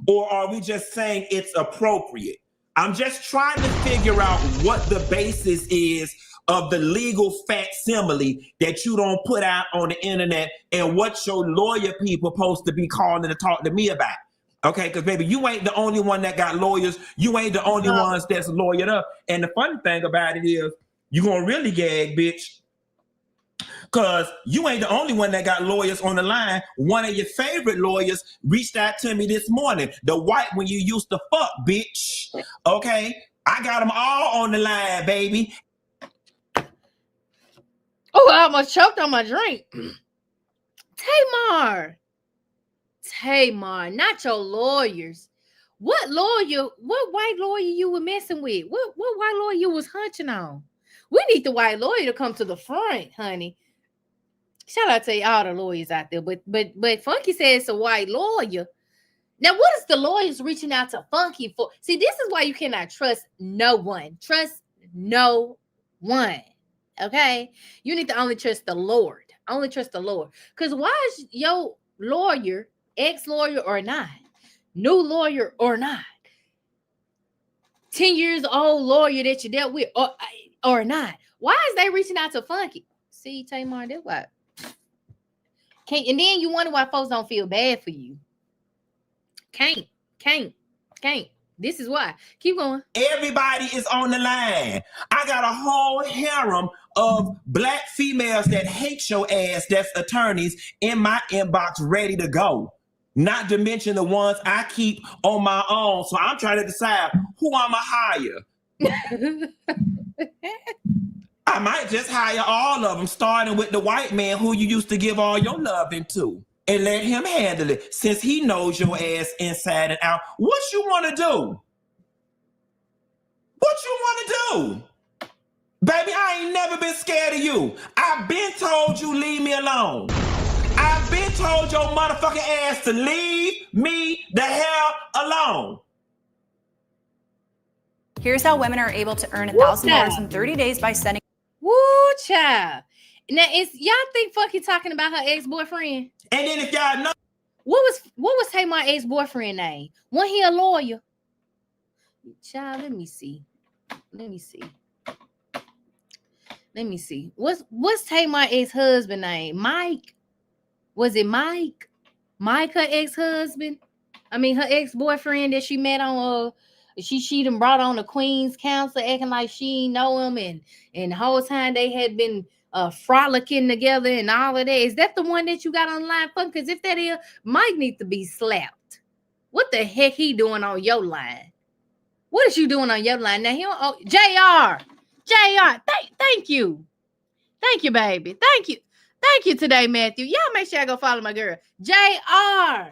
Or are we just saying it's appropriate? I'm just trying to figure out what the basis is of the legal facsimile that you don't put out on the internet and what your lawyer people supposed to be calling to talk to me about. Okay, because baby, you ain't the only one that got lawyers. You ain't the only ones that's lawyered up. And the funny thing about it is, you gonna really gag, bitch. Because you ain't the only one that got lawyers on the line. One of your favorite lawyers reached out to me this morning. The white one you used to fuck, bitch. Okay? I got them all on the line, baby. Oh, I almost choked on my drink. Tamar, not your lawyers. What white lawyer you were messing with? What white lawyer you was hunching on? We need the white lawyer to come to the front, honey. Shout out to all the lawyers out there. But Funky says it's a white lawyer. Now, what is the lawyers reaching out to Funky for? See, this is why you cannot trust no one. Trust no one. Okay? You need to only trust the Lord. Only trust the Lord. Because why is your lawyer, ex-lawyer or not, new lawyer or not, 10 years old lawyer that you dealt with or not, why is they reaching out to Funky? See, Tamar, that's why. And then you wonder why folks don't feel bad for you. Can't. This is why. Keep going. Everybody is on the line. I got a whole harem of black females that hate your ass that's attorneys in my inbox ready to go. Not to mention the ones I keep on my own. So I'm trying to decide who I'm going to hire. I might just hire all of them, starting with the white man who you used to give all your loving to, and let him handle it since he knows your ass inside and out. What you want to do? What you want to do? Baby, I ain't never been scared of you. I've been told you leave me alone. I've been told your motherfucking ass to leave me the hell alone. Here's how women are able to earn $1,000 in 30 days by sending. Woo, child. Now, y'all think Funky talking about her ex-boyfriend? And then if y'all know, what was Tamar ex-boyfriend name? Wasn't he a lawyer? Child, let me see. What's Tamar ex-husband name? Mike? Was it Mike? Mike, her ex-husband? I mean, her ex-boyfriend that she met on she done brought on the Queen's Council acting like she know him, and the whole time they had been frolicking together and all of that. Is that the one that you got online? Because if that is, Mike needs to be slapped. What the heck he doing on your line? What is you doing on your line? Now, JR, thank you. Thank you, baby. Thank you today, Matthew. Y'all make sure I go follow my girl. JR.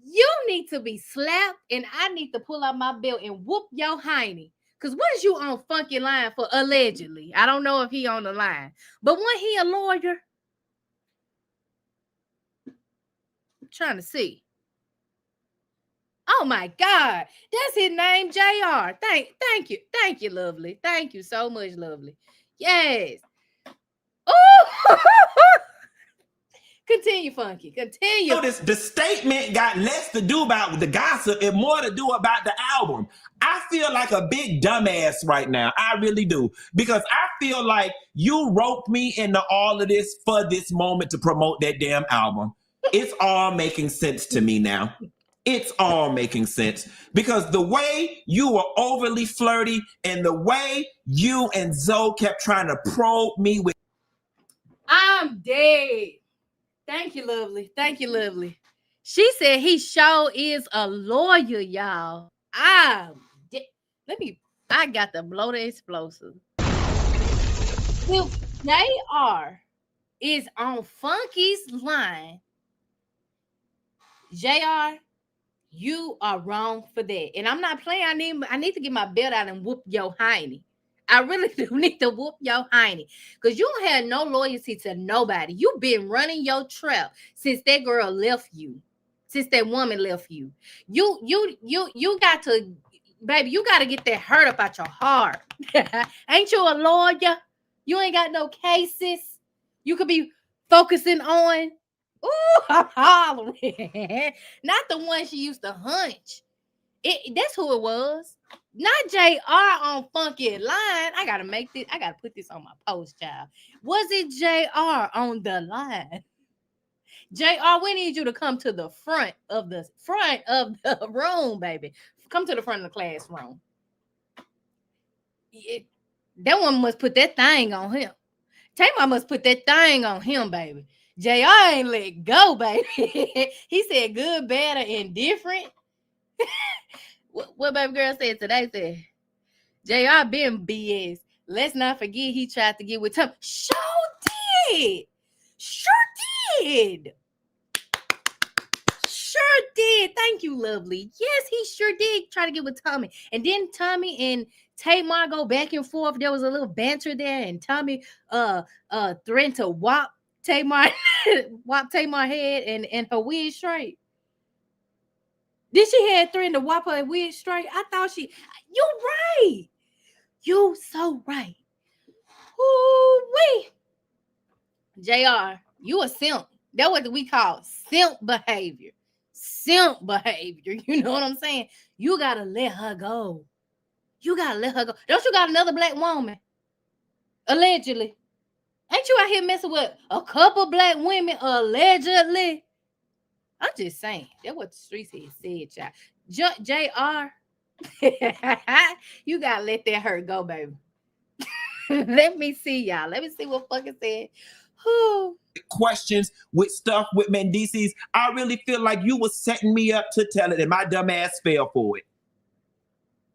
You need to be slapped, and I need to pull out my belt and whoop your hiney. Because what is you on Funky line for, allegedly? I don't know if he on the line. But when he a lawyer, I'm trying to see. Oh, my God. That's his name, JR. Thank you. Thank you, lovely. Thank you so much, lovely. Yes. Oh, continue, Funky. Continue. Notice the statement got less to do about the gossip and more to do about the album. I feel like a big dumbass right now. I really do. Because I feel like you roped me into all of this for this moment to promote that damn album. It's all making sense to me now. It's all making sense. Because the way you were overly flirty and the way you and Zoe kept trying to probe me with. I'm dead. Thank you, lovely. Thank you, lovely. She said he sure is a lawyer, y'all. I got to blow the explosive. If JR is on Funky's line, JR, you are wrong for that. And I'm not playing. I need to get my belt out and whoop your hiney. I really do need to whoop your hiney, because you don't have no loyalty to nobody. You've been running your trap since that girl left you, since that woman left you. You got to, baby, you got to get that hurt up out your heart. Ain't you a lawyer? You ain't got no cases you could be focusing on. Ooh, I'm hollering. Not the one she used to hunch. That's who it was. Not JR on Funky line. I gotta put this on my post, child. Was it JR on the line? JR, we need you to come to the front of the room, baby. Come to the front of the classroom. That one must put that thing on him. Tamar must put that thing on him, baby. JR ain't let go, baby. He said good, bad, or indifferent. What baby girl said today? Said JR been BS. Let's not forget he tried to get with Tommy. Sure did. Thank you, lovely. Yes, he sure did try to get with Tommy. And then Tommy and Tamar go back and forth. There was a little banter there, and Tommy threatened to whop Tamar head and her wig straight. Did she have threatened to whop her wig straight? I thought you right. You so right. Ooh-wee. JR, you a simp. That's what we call simp behavior. You know what I'm saying? You gotta let her go. Don't you got another black woman? Allegedly. Ain't you out here messing with a couple black women allegedly? I'm just saying. That's what the streets had said, y'all. JR, you gotta let that hurt go, baby. Let me see, y'all. Let me see what fucking said. Whew. Questions with stuff with Mendeecees. I really feel like you were setting me up to tell it, and my dumb ass fell for it.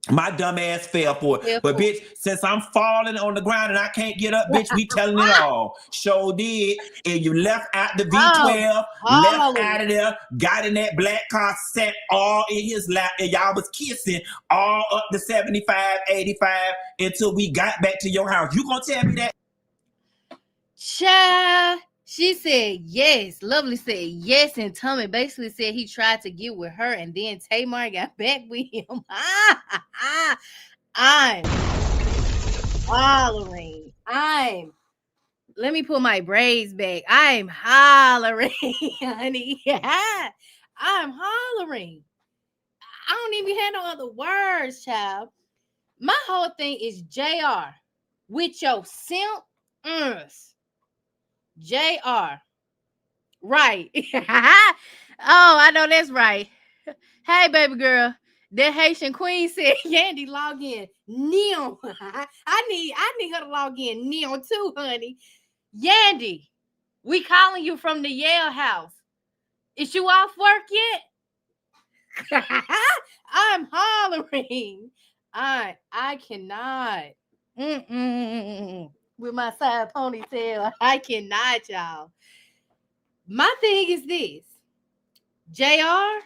My dumb ass fell for it. But bitch, since I'm falling on the ground and I can't get up, bitch, we telling it all. Sure did. And you left out the V12, left out of there, got in that black car, sat all in his lap, and y'all was kissing all up to 75, 85 until we got back to your house. You gonna tell me that? Child, she said yes. Lovely said yes, and Tommy basically said he tried to get with her, and then Tamar got back with him. I'm hollering. Let me pull my braids back. I'm hollering, honey. I'm hollering. I don't even have no other words, child. My whole thing is JR with your simp. JR. Right. Oh, I know that's right. Hey, baby girl. That Haitian queen said, Yandy, log in. Neon. I need her to log in. Neon too, honey. Yandy, we calling you from the Yale house. Is you off work yet? I'm hollering. I cannot. With my side ponytail. I cannot, y'all. My thing is this. JR.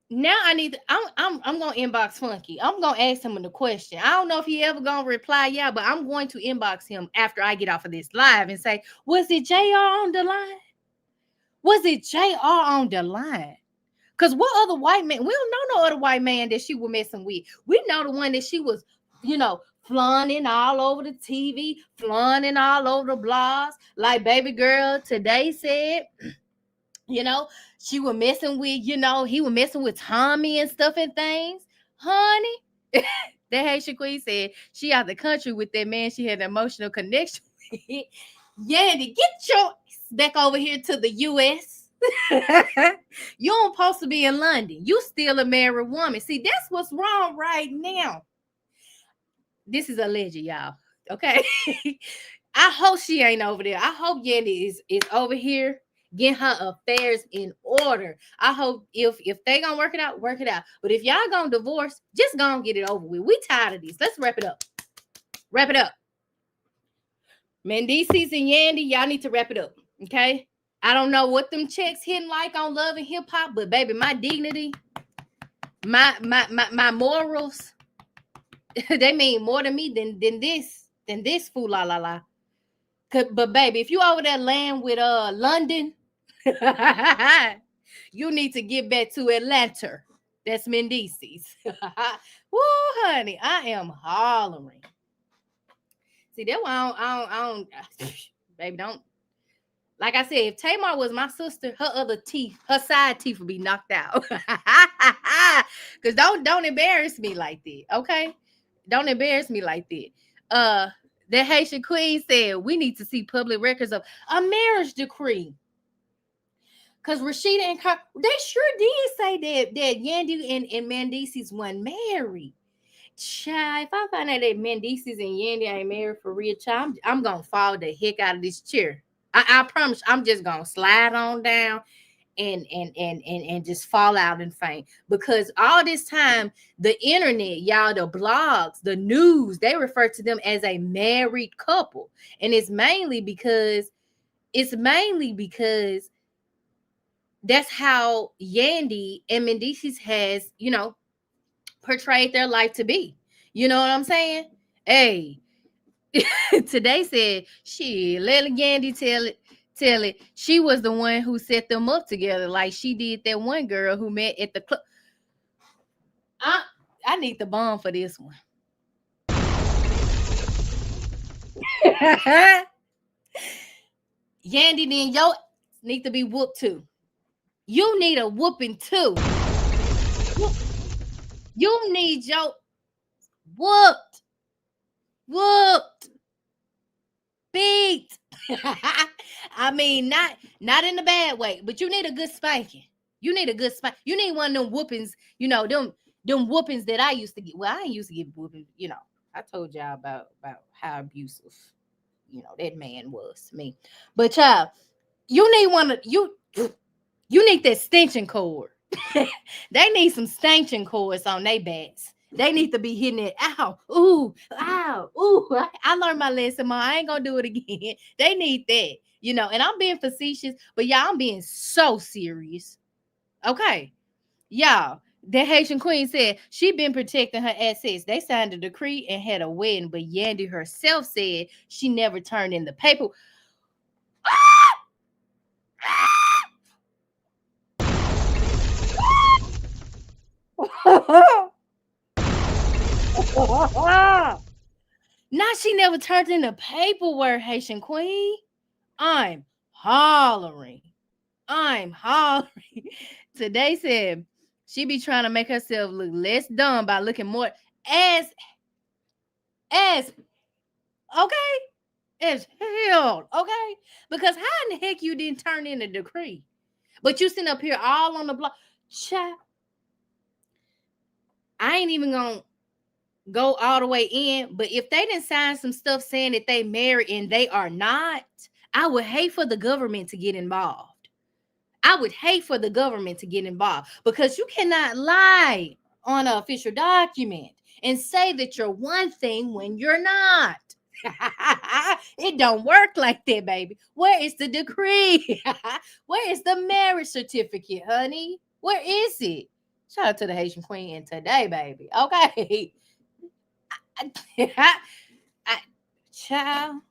Now I need to, I'm gonna inbox Funky. I'm gonna ask him the question. I don't know if he ever gonna reply, yeah, but I'm going to inbox him after I get off of this live and say, was it JR on the line? Was it JR on the line? Because what other white man? We don't know no other white man that she was messing with. We know the one that she was, flaunting all over the TV, flaunting all over the blogs. Like baby girl today said, she was messing with, he was messing with Tommy and stuff and things. Honey, that Haitian queen said she out the country with that man she had an emotional connection with. Yandy, get your ass back over here to the U.S. You don't supposed to be in London. You still a married woman. See, that's what's wrong right now. This is alleged, y'all. Okay. I hope she ain't over there. I hope Yandy is over here getting her affairs in order. I hope if they gonna work it out. But if y'all gonna divorce, just gonna get it over with. We tired of this. Let's wrap it up. Mendeecees and Yandy, y'all need to wrap it up. Okay. I don't know what them checks hitting like on Love and Hip Hop, but baby, my dignity, my morals, they mean more to me than this fool la la la. But baby, if you over there land with London, you need to get back to Atlanta. That's Mendeecees. Woo, honey, I am hollering. See, that one I don't baby, don't. Like I said, if Tamar was my sister, her side teeth would be knocked out. Because don't embarrass me like that, okay? Don't embarrass me like that. The Haitian queen said we need to see public records of a marriage decree. Because Rashida and Carl, they sure did say that Yandy and Mendeecees weren't married. Child, if I find out that Mendeecees and Yandy ain't married for real, child, I'm going to fall the heck out of this chair. I promise I'm just going to slide on down and just fall out and faint. Because all this time, the internet, y'all, the blogs, the news, they refer to them as a married couple. And it's mainly because that's how Yandy and Mendeecees has, portrayed their life to be. You know what I'm saying? Hey, today said, let Yandy tell it. She was the one who set them up together, like she did that one girl who met at the club. I need the bomb for this one. Yandy, then yo need to be whooped too. You need a whooping too. You need your whooped, beat. I mean, not in a bad way, but you need a good spanking. You need one of them whoopings, them whoopings that I used to get. Well, I ain't used to get whoopings, I told y'all about how abusive, that man was to me. But child, you need you need that extension cord. They need some stanchion cords on their backs. They need to be hitting it. Ow, ooh, ow, ooh. I learned my lesson, Mom. I ain't gonna do it again. They need that, you know. And I'm being facetious, but y'all, I'm being so serious. Okay, y'all. The Haitian queen said she been protecting her assets. They signed a decree and had a wedding, but Yandy herself said she never turned in the paper. Now she never turned in the paperwork, Haitian queen. I'm hollering. Today said she be trying to make herself look less dumb by looking more as okay as hell. Okay, because how in the heck you didn't turn in a decree, but you sitting up here all on the block, child. I ain't even gonna go all the way in, but if they didn't sign some stuff saying that they married and they are not, I would hate for the government to get involved. I would hate for the government to get involved because you cannot lie on an official document and say that you're one thing when you're not. It don't work like that, baby. Where is the decree? Where is the marriage certificate, honey? Where is it? Shout out to the Haitian queen and today, baby. Okay. Child,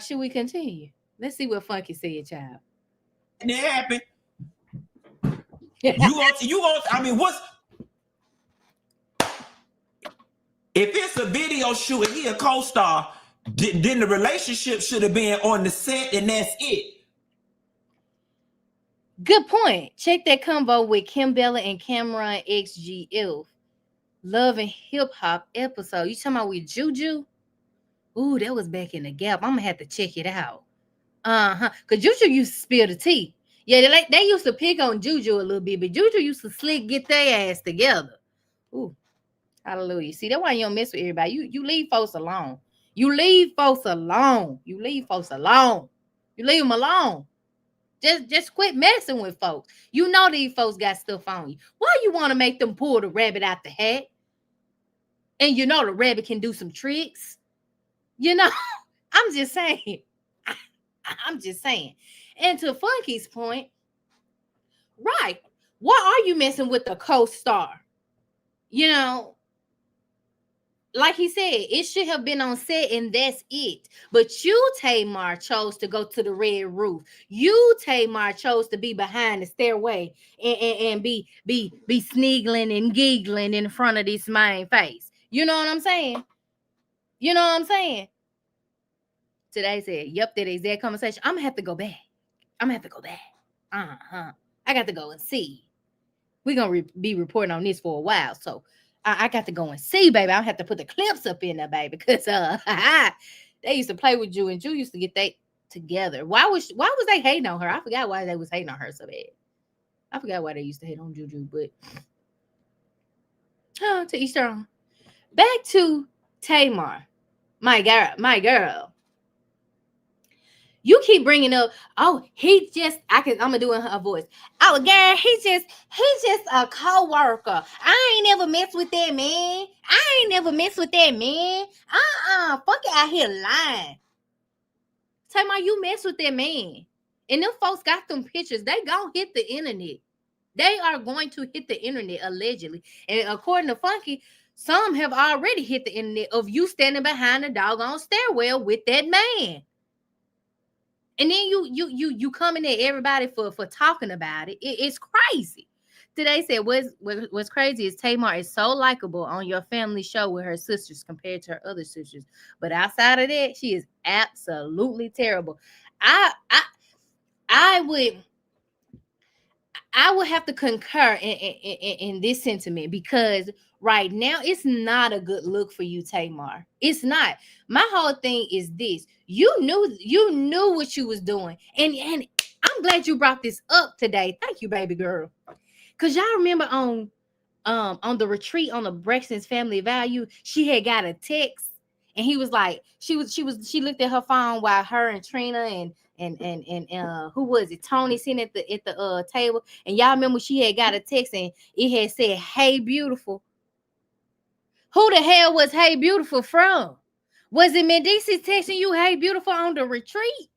should we continue? Let's see what Funky said, child. And it happened. You want, I mean, what's, if it's a video shoot and he a co-star, then the relationship should have been on the set and that's it. Good point. Check that combo with Kim Bella and Cameron XGF. Love and Hip Hop episode. You talking about with Juju? Ooh, that was back in the Gap. I'm gonna have to check it out. Cause Juju used to spill the tea. Yeah, they used to pick on Juju a little bit, but Juju used to slick get their ass together. Ooh, hallelujah. See, that's why you don't mess with everybody. You leave folks alone. You leave folks alone. You leave them alone. Just quit messing with folks. You know these folks got stuff on you. Why you want to make them pull the rabbit out the hat? And you know the rabbit can do some tricks. You know, I'm just saying. I'm just saying. And to Funky's point, right, why are you messing with the co-star? You know, like he said, it should have been on set and that's it. But you, Tamar, chose to go to the red roof. You, Tamar, chose to be behind the stairway and be sniggling and giggling in front of this main face. You know what I'm saying? You know what I'm saying? Today said, yep, that exact conversation. I'm gonna have to go back. I got to go and see. We're gonna be reporting on this for a while, so I got to go and see, baby. I have to put the clips up in there, baby, because they used to play with Ju, and Ju used to get they together. Why was they hating on her? I forgot why they was hating on her so bad. I forgot why they used to hate on Juju, but to each their own. Back to Tamar, my girl. You keep bringing up, oh, I'm gonna do it in her voice. Oh, girl, he's just a co-worker. I ain't never messed with that man. Fuck it out here lying. Tamar, you mess with that man. And them folks got them pictures. They gonna hit the internet. They are going to hit the internet, allegedly. And according to Funky, some have already hit the internet of you standing behind the doggone stairwell with that man. And then you coming at everybody for talking about it. It's crazy. Today said what's crazy is Tamar is so likable on your family show with her sisters compared to her other sisters. But outside of that, she is absolutely terrible. I would have to concur in this sentiment because right now it's not a good look for you, Tamar. It's not. My whole thing is this: you knew what you was doing, and I'm glad you brought this up today. Thank you, baby girl, because y'all remember on the retreat on the Braxton's family value, she had got a text, and he was like, she looked at her phone while her and Trina and who was it? Tony sitting at the table, and y'all remember she had got a text and it had said, "Hey, beautiful." Who the hell was "Hey, beautiful" from? Was it Mendeecees texting you "Hey, beautiful" on the retreat?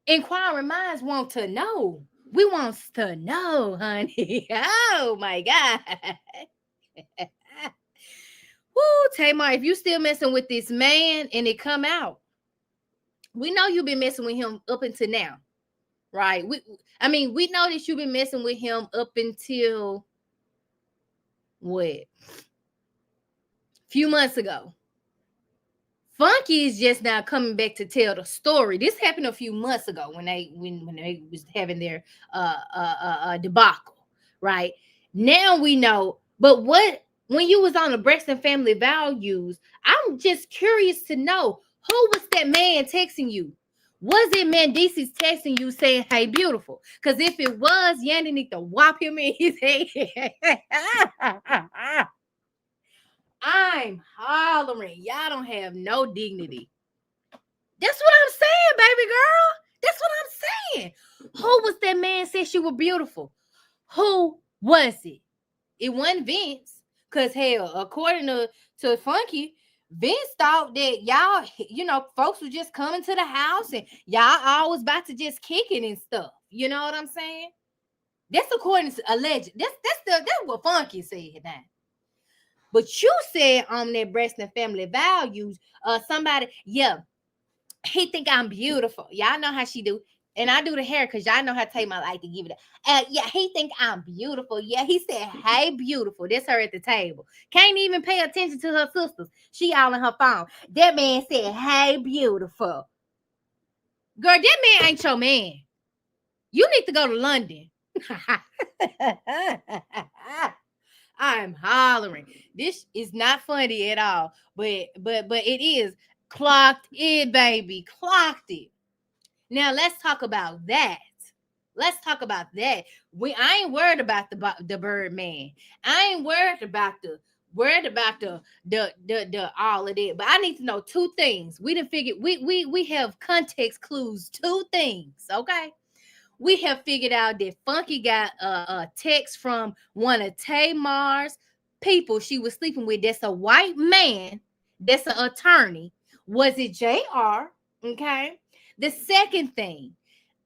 Inquiring minds want to know. We wants to know, honey. Oh my God. Woo, Tamar, if you still messing with this man and it come out, we know you've been messing with him up until now, right? We know that you've been messing with him up until what? Few months ago. Funky is just now coming back to tell the story. This happened a few months ago when they was having their debacle, right? Now we know, but when you was on the Braxton family values, I'm just curious to know, who was that man texting you? Was it Mendeecees texting you saying, "Hey, beautiful"? Because if it was, Yanni need to whop him in his head. I'm hollering. Y'all don't have no dignity. That's what I'm saying, baby girl. That's what I'm saying. Who was that man said she was beautiful? Who was it? It wasn't Vince. Because, hell, according to Funky, Vince thought that y'all, folks were just coming to the house and y'all always about to just kick it and stuff. You know what I'm saying? That's according to alleged. That's what Funky said now. But you said on that Braxton family values, somebody, he think I'm beautiful. Y'all know how she do. And I do the hair because y'all know how Tamar like to give it. He think I'm beautiful. Yeah, he said, "Hey, beautiful." That's her at the table. Can't even pay attention to her sisters. She all in her phone. That man said, "Hey, beautiful." Girl, that man ain't your man. You need to go to London. I'm hollering. This is not funny at all, but it is. Clocked it, baby. Clocked it. Now let's talk about that. I ain't worried about the bird man. I ain't worried about the all of that. But I need to know two things. We done figured we have context clues. Two things, okay? We have figured out that Funky got a text from one of Tamar's people she was sleeping with. That's a white man. That's an attorney. Was it JR? Okay. The second thing,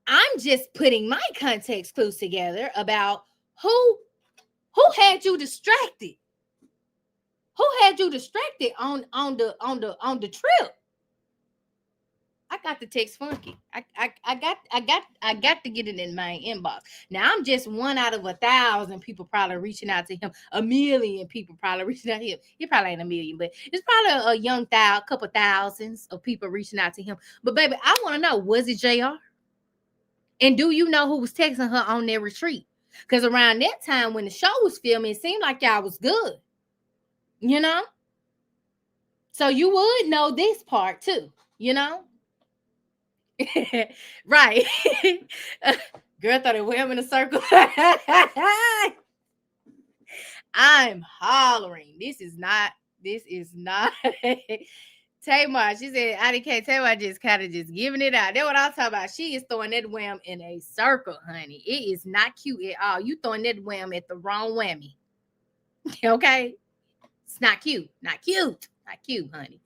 I'm just putting my context clues together about who had you distracted. Who had you distracted on the trip? I got the text Funky. I got to get it in my inbox. Now I'm just one out of 1,000 people probably reaching out to him. 1,000,000 people probably reaching out to him. He probably ain't 1,000,000, but it's probably a couple thousands of people reaching out to him. But baby, I want to know, was it JR? And do you know who was texting her on their retreat? Because around that time when the show was filming, it seemed like y'all was good. You know? So you would know this part too, you know? Right. Girl thought it went in a circle. I'm hollering. This is not Tamar. She said, IDK Tamar just kind of just giving it out. That's what I'm talking about. She is throwing that wham in a circle, honey. It is not cute at all. You throwing that wham at the wrong whammy. Okay? It's not cute. Not cute, honey.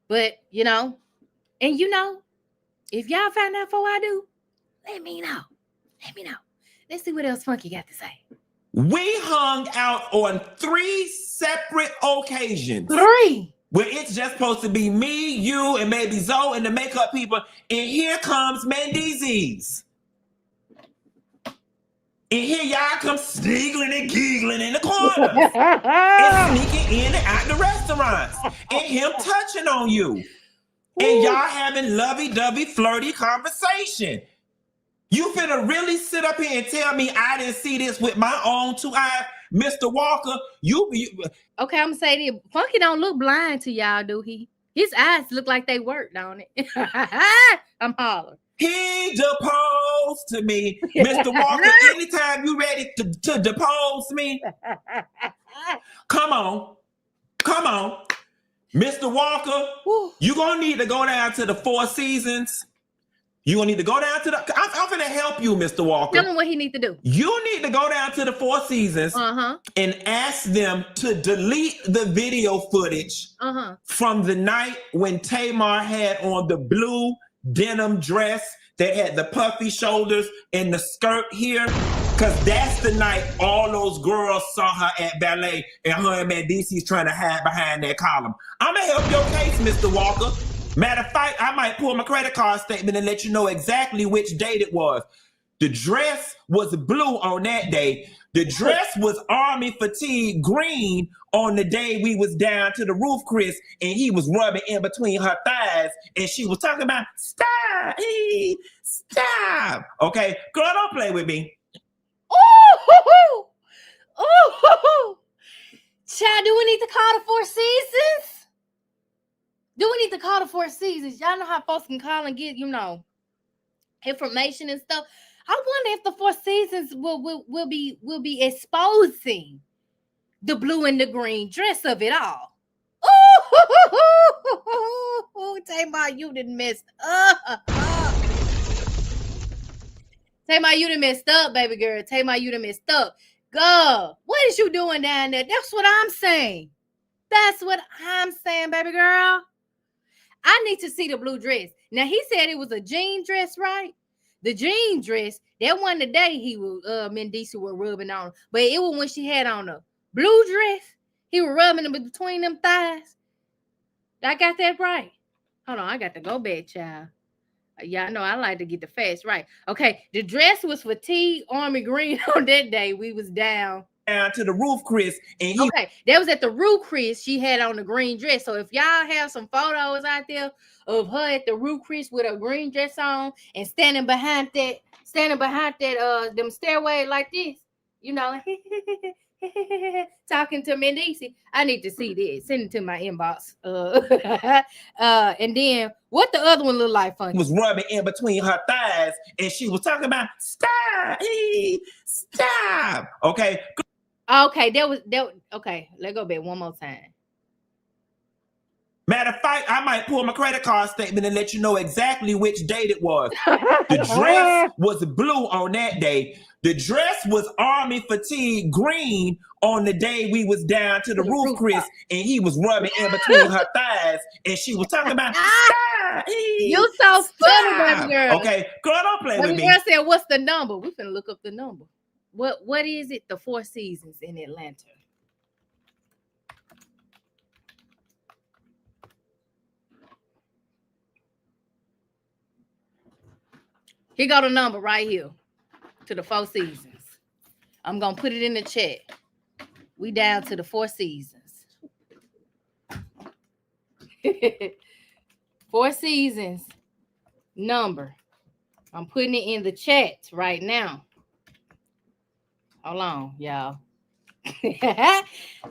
But, and if y'all find out before I do, let me know. Let's see what else Funky got to say. We hung out on 3 separate occasions. 3. Where it's just supposed to be me, you, and maybe Zoe and the makeup people. And here comes Mendeecees. And here y'all come sneagling and giggling in the corners. And sneaking in and out the restaurants. And him touching on you. And y'all having lovey-dovey, flirty conversation. You finna really sit up here and tell me I didn't see this with my own 2 eyes? Mr. Walker, you okay, I'm gonna say this. Funky don't look blind to y'all, do he? His eyes look like they work, don't it? I'm hollering. He deposed to me. Mr. Walker, anytime you ready to depose me, come on. Mr. Walker, you're going to need to go down to the Four Seasons. You're going to need to go down to the... I'm going to help you, Mr. Walker. Tell him what he needs to do. You need to go down to the Four Seasons and ask them to delete the video footage from the night when Tamar had on the blue denim dress that had the puffy shoulders and the skirt here. Because that's the night all those girls saw her at ballet and her and Mendeecees trying to hide behind that column. I'm going to help your case, Mr. Walker. Matter of fact, I might pull my credit card statement and let you know exactly which date it was. The dress was blue on that day. The dress was army fatigue green on the day we was down to the roof, Chris, and he was rubbing in between her thighs, and she was talking about, stop, stop. Okay, girl, don't play with me. Oh, child, do we need to call the Four Seasons? Do we need to call the Four Seasons? Y'all know how folks can call and get, information and stuff. I wonder if the Four Seasons will be exposing the blue and the green dress of it all. Oh, Tamar, you done messed up. Tamar, you done messed up, baby girl. Tamar, you done messed up. Girl, what is you doing down there? That's what I'm saying. That's what I'm saying, baby girl. I need to see the blue dress. Now, he said it was a jean dress, right? The jean dress, that one the day he was, Mendeecees were rubbing on. But it was when she had on a blue dress. He was rubbing them between them thighs. I got that right. Hold on, I got to go back, child. Y'all know I like to get the facts right. Okay, the dress was fatigue army green on that day. We was down to the roof, Chris, and okay, that was at the roof, Chris. She had on the green dress. So if y'all have some photos out there of her at the roof, Chris, with a green dress on and standing behind that them stairway like this, talking to Mendeecees, I need to see this. Send it to my inbox. And then what the other one look like, Funky? Was rubbing in between her thighs, and she was talking about stop, stop. Okay. Okay, that was okay. Let's go back one more time. Matter of fact, I might pull my credit card statement and let you know exactly which date it was. The dress was blue on that day. The dress was army fatigue green on the day we was down to the roof, Chris, and he was rubbing in between her thighs, and she was talking about stop. You so funny, baby girl. Okay, girl, don't play with me. Baby girl said, "What's the number?" We finna look up the number. What is it? The Four Seasons in Atlanta. Here go the number right here to the Four Seasons. I'm gonna put it in the chat. We down to the Four Seasons. Four Seasons number. I'm putting it in the chat right now. Hold on, y'all.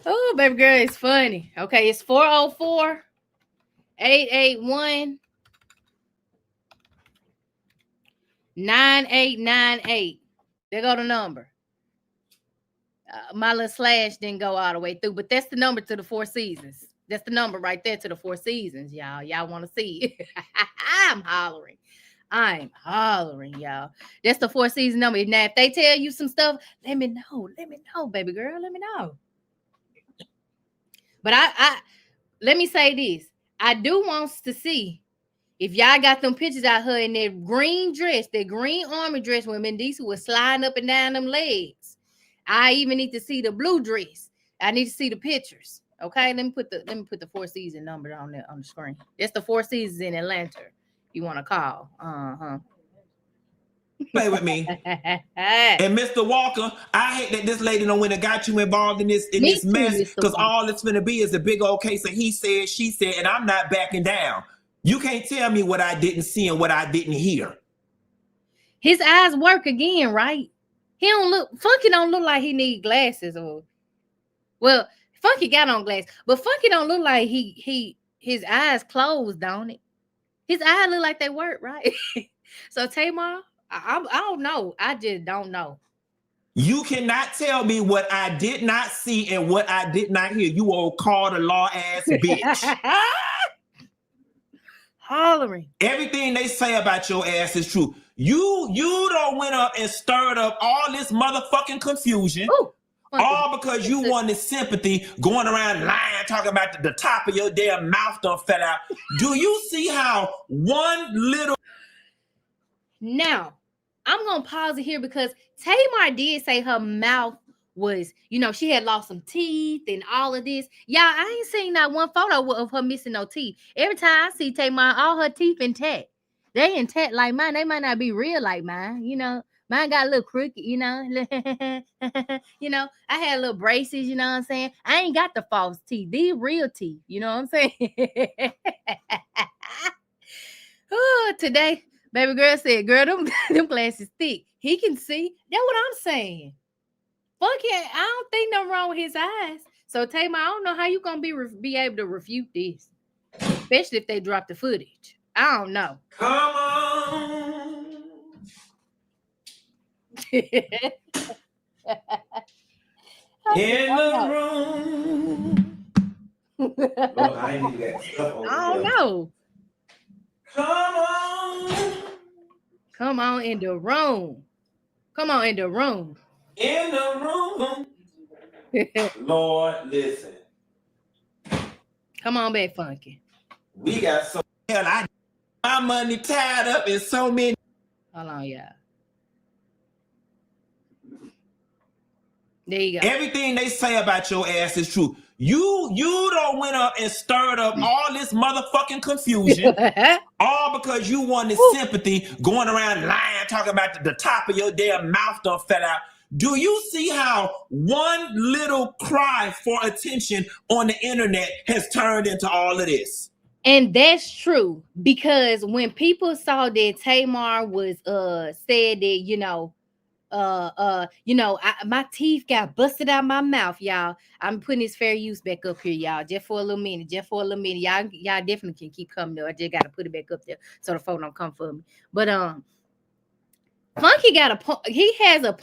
Oh, baby girl, it's funny. Okay, it's 404-881-9898. There go the number. My little slash didn't go all the way through, but that's the number to the Four Seasons. That's the number right there to the Four Seasons, y'all. Y'all want to see it? I'm hollering, y'all. That's the Four Seasons number. Now, if they tell you some stuff, let me know. Let me know, baby girl. Let me know. But I let me say this. I do want to see if y'all got them pictures out her in that green dress, that green army dress when Mendeecees was sliding up and down them legs. I even need to see the blue dress. I need to see the pictures. Okay, let me put the Four Seasons number on the screen. That's the Four Seasons in Atlanta. You want to call? Play with me. And Mr. Walker, I hate that this lady don't went and got you involved in this mess, because all it's gonna be is a big old case of he said, she said, and I'm not backing down. You can't tell me what I didn't see and what I didn't hear. His eyes work again, right? Funky don't look like he need glasses, or well, Funky got on glasses, but Funky don't look like his eyes closed, don't it? His eyes look like they work, right? So Tamar, I don't know. I just don't know. You cannot tell me what I did not see and what I did not hear. You old call the law ass bitch. Hollering. Everything they say about your ass is true. You don't went up and stirred up all this motherfucking confusion. Ooh, all because you wanted sympathy, going around lying, talking about the top of your damn mouth done fell out. Do you see how one little... Now, I'm going to pause it here because Tamar did say her mouth was, she had lost some teeth and all of this. Y'all, I ain't seen not one photo of her missing no teeth. Every time I see Tamar, all her teeth intact. They intact like mine. They might not be real like mine, Mine got a little crooked, I had little braces, you know what I'm saying? I ain't got the false teeth. These real teeth, you know what I'm saying? Oh, today, baby girl said, girl, them glasses thick. He can see. That's what I'm saying. Funky, I don't think nothing wrong with his eyes. So, Tamar, I don't know how you going to be able to refute this, especially if they drop the footage. I don't know. Come on. In the room. Lord, I ain't even got stuff on. I don't know. Come on. Come on in the room. Come on in the room. In the room. Lord, listen. Come on back, Funky. We got so my money tied up in so many. Hold on, y'all. There you go. Everything they say about your ass is true. You don't went up and stirred up all this motherfucking confusion, all because you wanted sympathy, going around lying, talking about the top of your damn mouth done fell out. Do you see how one little cry for attention on the internet has turned into all of this? And that's true, because when people saw that Tamar was said that, my teeth got busted out my mouth, y'all. I'm putting this fair use back up here, y'all, just for a little minute. Y'all definitely can keep coming though. I just gotta put it back up there so the phone don't come for me. But Funky got a point. He has a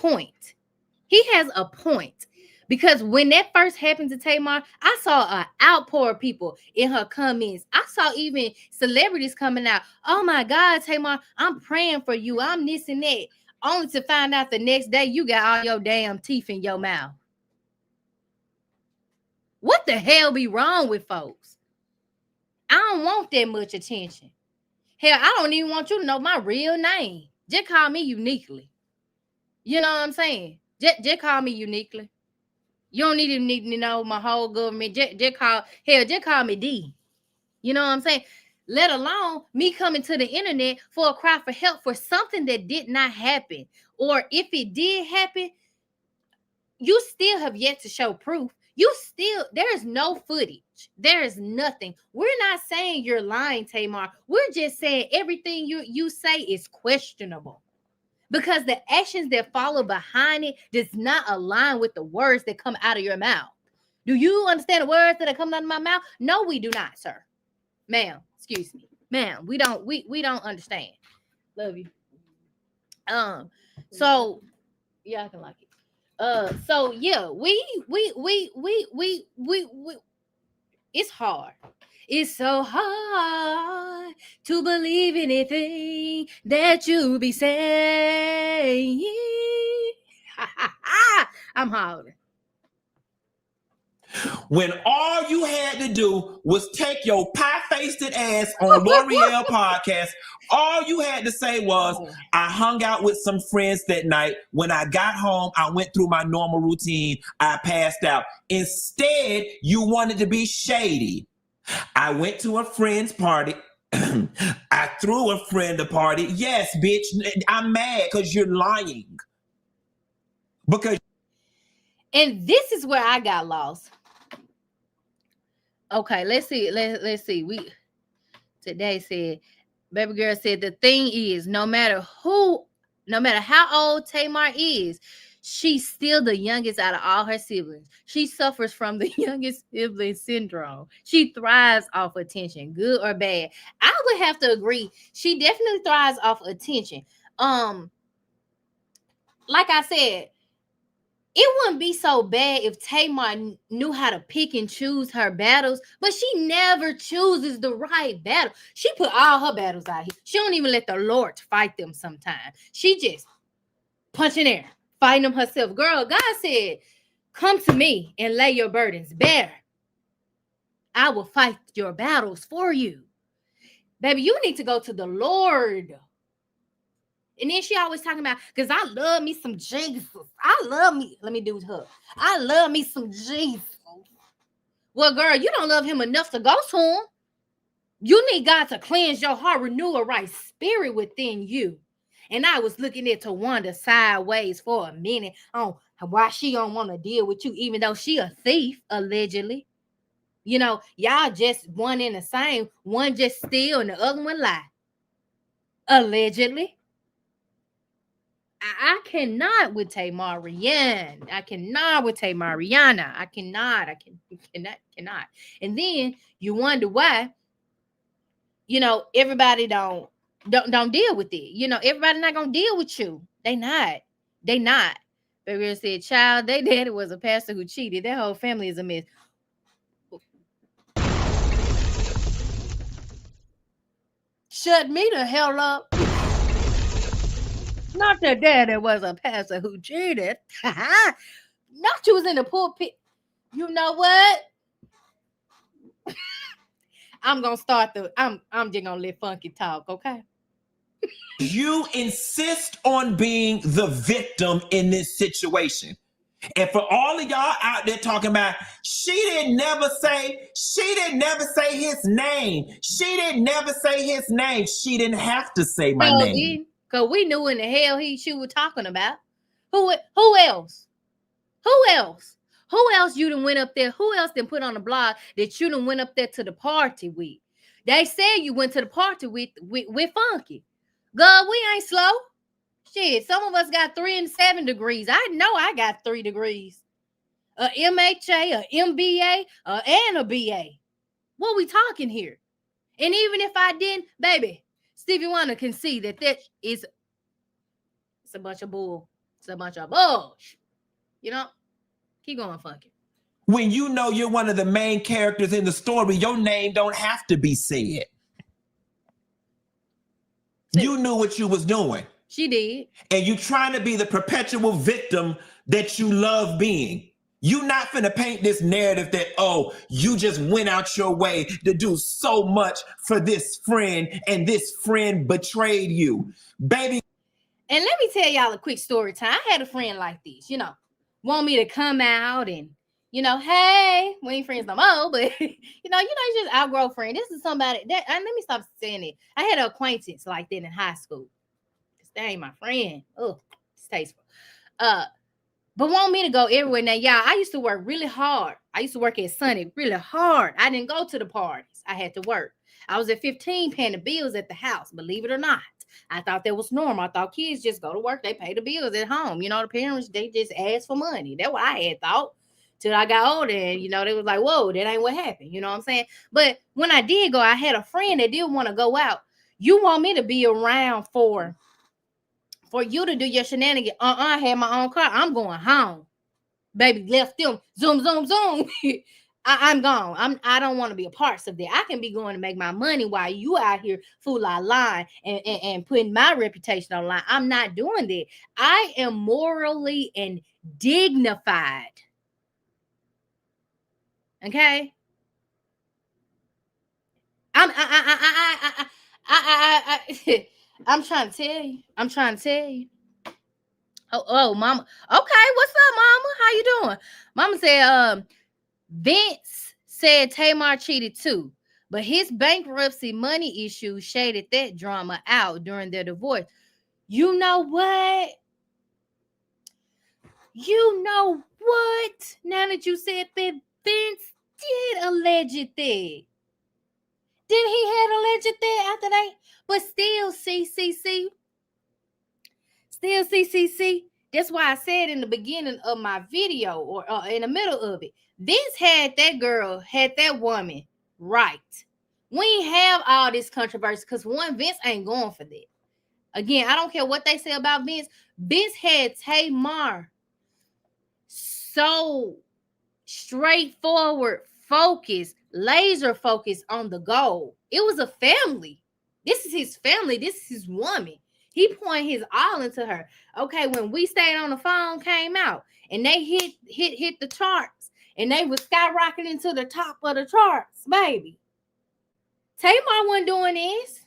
point. Because when that first happened to Tamar, I saw an outpour of people in her comments. I saw even celebrities coming out. Oh my God, Tamar, I'm praying for you. I'm this and that. Only to find out the next day you got all your damn teeth in your mouth. What the hell be wrong with folks? I don't want that much attention. Hell, I don't even want you to know my real name. Just call me uniquely. You know what I'm saying? Just call me uniquely. You don't need to know my whole government. Just call me D. You know what I'm saying? Let alone me coming to the internet for a cry for help for something that did not happen. Or if it did happen, you still have yet to show proof. There is no footage. There is nothing. We're not saying you're lying, Tamar. We're just saying everything you say is questionable. Because the actions that follow behind it does not align with the words that come out of your mouth. Do you understand the words that are coming out of my mouth? No, we do not, sir. Ma'am, excuse me. Ma'am, we don't understand. Love you. So yeah, I can like it. So yeah, we it's hard. It's so hard to believe anything that you be saying. I'm hollering. When all you had to do was take your pie-faced ass on L'Oreal podcast, all you had to say was, I hung out with some friends that night. When I got home, I went through my normal routine. I passed out. Instead, you wanted to be shady. I went to a friend's party. I threw a friend a party. Yes, bitch, I'm mad because you're lying. And this is where I got lost. Okay, let's see. Let's see. Today said, baby girl said, the thing is, no matter how old Tamar is, she's still the youngest out of all her siblings. She suffers from the youngest sibling syndrome. She thrives off attention, good or bad. I would have to agree. She definitely thrives off attention. Like I said, it wouldn't be so bad if Tamar knew how to pick and choose her battles, but she never chooses the right battle. She put all her battles out here. She don't even let the Lord fight them sometimes. She just punching air, fighting them herself. Girl, God said, come to me and lay your burdens bare. I will fight your battles for you. Baby, you need to go to the Lord. And then she always talking about, because I love me some Jesus. I love me. Let me do with her. I love me some Jesus. Well, girl, you don't love him enough to go to him. You need God to cleanse your heart, renew a right spirit within you. And I was looking at Tawanda sideways for a minute on why she don't want to deal with you, even though she a thief, allegedly. You know, y'all just one in the same. One just steal and the other one lie. Allegedly. I cannot with Tamarian. I cannot with Tamariana. I cannot. Cannot. And then you wonder why, you know, everybody don't deal with it. You know, everybody not gonna deal with you. They not. Baby said, child, they daddy was a pastor who cheated. Their whole family is a mess. Shut me the hell up. Not that daddy was a pastor who cheated. Not you was in the pulpit. You know what? I'm gonna start I'm just gonna let Funky talk, okay? You insist on being the victim in this situation. And for all of y'all out there talking about, she didn't never say his name. She didn't never say his name. She didn't have to say my name. Because we knew in the hell she was talking about. Who else? Who else you done went up there? Who else done put on the blog that you done went up there to the party with? They said you went to the party with Funky. Girl, we ain't slow. Shit, some of us got 3 and 7 degrees. I know I got 3 degrees. A MHA, a MBA, and a BA. What we talking here? And even if I didn't, baby, Stevie Wonder can see that it's a bunch of bull. It's a bunch of bullshit. You know? Keep going, Funky. When you know you're one of the main characters in the story, your name don't have to be said. You knew what you was doing. She did. And you trying to be the perpetual victim that you love being. You not finna paint this narrative that, oh, you just went out your way to do so much for this friend and this friend betrayed you. Baby. And let me tell y'all a quick story time. I had a friend like this, you know, want me to come out and, you know, hey, we ain't friends no more, but, you just outgrow friend. This is somebody that, and let me stop saying it. I had an acquaintance like that in high school. They ain't my friend. Oh, it's tasteful. But want me to go everywhere. Now, y'all, I used to work really hard. I used to work at Sonic really hard. I didn't go to the parties. I had to work. I was at 15 paying the bills at the house, believe it or not. I thought that was normal. I thought kids just go to work. They pay the bills at home. You know, the parents, they just ask for money. That's what I had thought. Till I got older and, they was like, whoa, that ain't what happened. You know what I'm saying? But when I did go, I had a friend that did want to go out. You want me to be around for you to do your shenanigans. I had my own car. I'm going home. Baby, left them. Zoom, zoom, zoom. I'm gone. I don't want to be a part of that. I can be going to make my money while you out here fool our line and putting my reputation on line. I'm not doing that. I am morally and dignified. Okay? I'm trying to tell you. Oh, mama. Okay, what's up, mama? How you doing? Mama said, Vince said Tamar cheated too, but his bankruptcy money issue shaded that drama out during their divorce. You know what? Now that you said that, Vince did allege that. Didn't he had alleged that after that? But still, CCC. That's why I said in the beginning of my video or in the middle of it, Vince had that woman right. We ain't have all this controversy because Vince ain't going for that. Again, I don't care what they say about Vince. Vince had Tamar so straightforward, focused, laser focused on the goal. It was a family. This is his family. This is his woman. He pouring his all into her. Okay, when We Stayed on the Phone came out and they hit the charts and they was skyrocketing to the top of the charts, baby. Tamar wasn't doing this.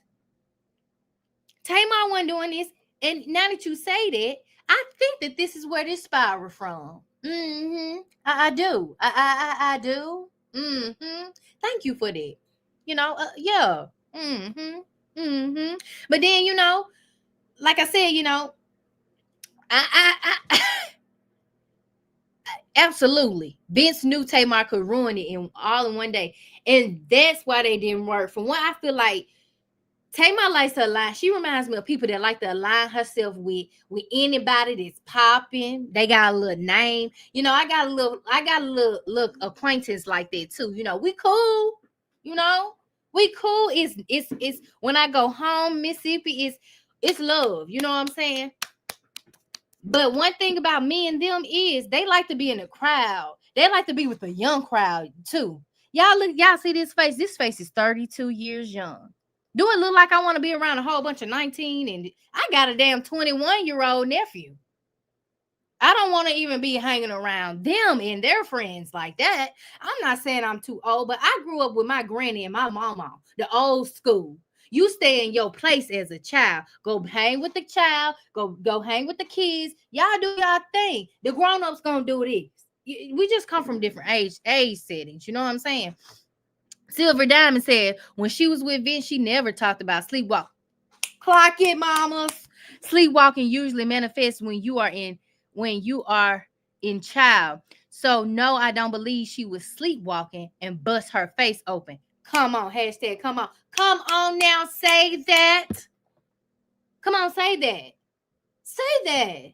Tamar wasn't doing this. And now that you say that, I think that this is where this spiral from. I do. I do. Thank you for that. Yeah. But then, like I said, I absolutely. Vince knew Tamar could ruin it all in one day. And that's why they didn't work. From what I feel like, Tamar likes to align. She reminds me of people that like to align herself with anybody that's popping. They got a little name. I got a little acquaintance like that too. We cool. We cool. It's when I go home, Mississippi, it's love. You know what I'm saying? But one thing about me and them is they like to be in a crowd. They like to be with a young crowd too. Y'all see this face? This face is 32 years young. Do it look like I want to be around a whole bunch of 19 and I got a damn 21-year-old nephew. I don't want to even be hanging around them and their friends like that. I'm not saying I'm too old, but I grew up with my granny and my mama, the old school. You stay in your place as a child. Go hang with the child. Go hang with the kids. Y'all do y'all thing. The grown-ups gonna do this. We just come from different age settings. You know what I'm saying? Silver Diamond said when she was with Vince, she never talked about sleepwalking. Clock it, mamas. Sleepwalking usually manifests when you are in child. So no, I don't believe she was sleepwalking and bust her face open. Come on, hashtag come on. Come on now, say that. Come on, say that. Say that.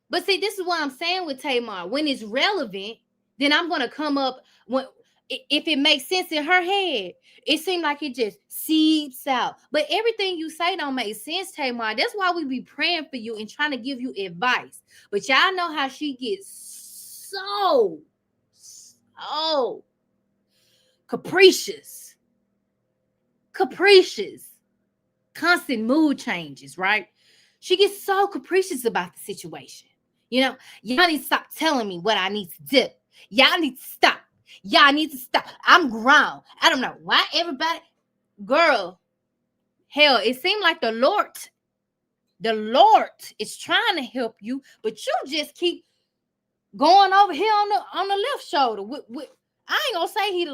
But see, this is what I'm saying with Tamar. When it's relevant, then I'm going to come up if it makes sense in her head. It seems like it just seeps out. But everything you say don't make sense, Tamar. That's why we be praying for you and trying to give you advice. But y'all know how she gets so capricious. Constant mood changes, right? She gets so capricious about the situation. Y'all need to stop telling me what I need to do. Y'all need to stop. Y'all need to stop. I'm grown. I don't know why everybody, girl, hell, it seemed like the Lord is trying to help you, but you just keep going over here on the left shoulder. I ain't gonna say he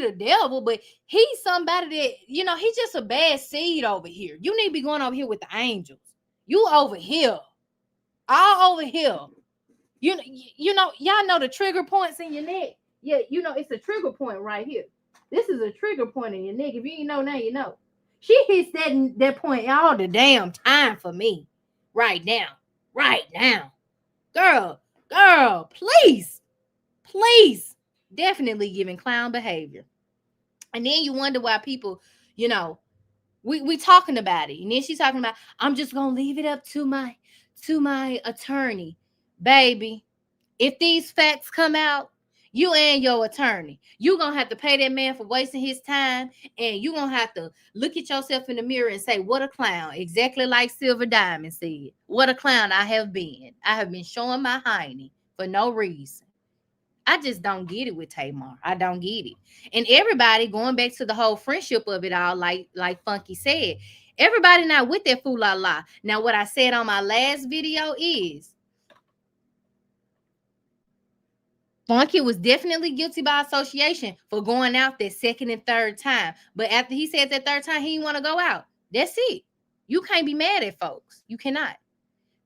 the devil, but he's somebody that, he's just a bad seed over here. You need to be going over here with the angels. You over here. All over here. Y'all know the trigger points in your neck. Yeah, it's a trigger point right here. This is a trigger point in your neck. If you ain't know, now you know. She hits that point all the damn time for me. Right now. Girl, please. Definitely giving clown behavior. And then you wonder why people, we talking about it. And then she's talking about, I'm just going to leave it up to my attorney. Baby, if these facts come out, you and your attorney, you're going to have to pay that man for wasting his time. And you're going to have to look at yourself in the mirror and say, what a clown. Exactly like Silver Diamond said. What a clown I have been. I have been showing my hiney for no reason. I just don't get it with Tamar. I don't get it. And everybody, going back to the whole friendship of it all, like Funky said, everybody not with that fool la la. Now, what I said on my last video is, Funky was definitely guilty by association for going out that second and third time. But after he said that third time, he didn't want to go out. That's it. You can't be mad at folks. You cannot.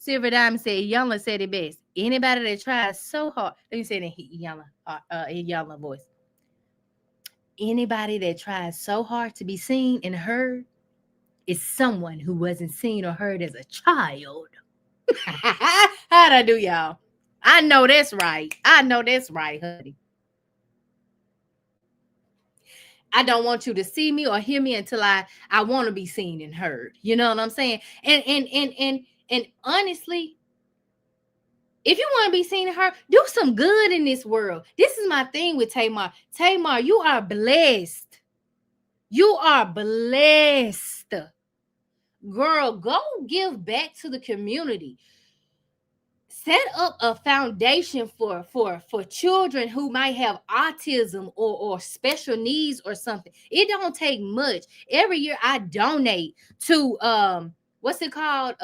Silver Diamond said, Youngler said it best. Anybody that tries so hard, let me say it in Youngler voice. Anybody that tries so hard to be seen and heard is someone who wasn't seen or heard as a child. How'd I do, y'all? I know that's right, honey. I don't want you to see me or hear me until I want to be seen and heard. You know what I'm saying? And honestly, If you want to be seen in her, do some good in this world. This is my thing with Tamar. Tamar, you are blessed. You are blessed. Girl, go give back to the community. Set up a foundation for children who might have autism or special needs or something. It don't take much. Every year I donate to what's it called?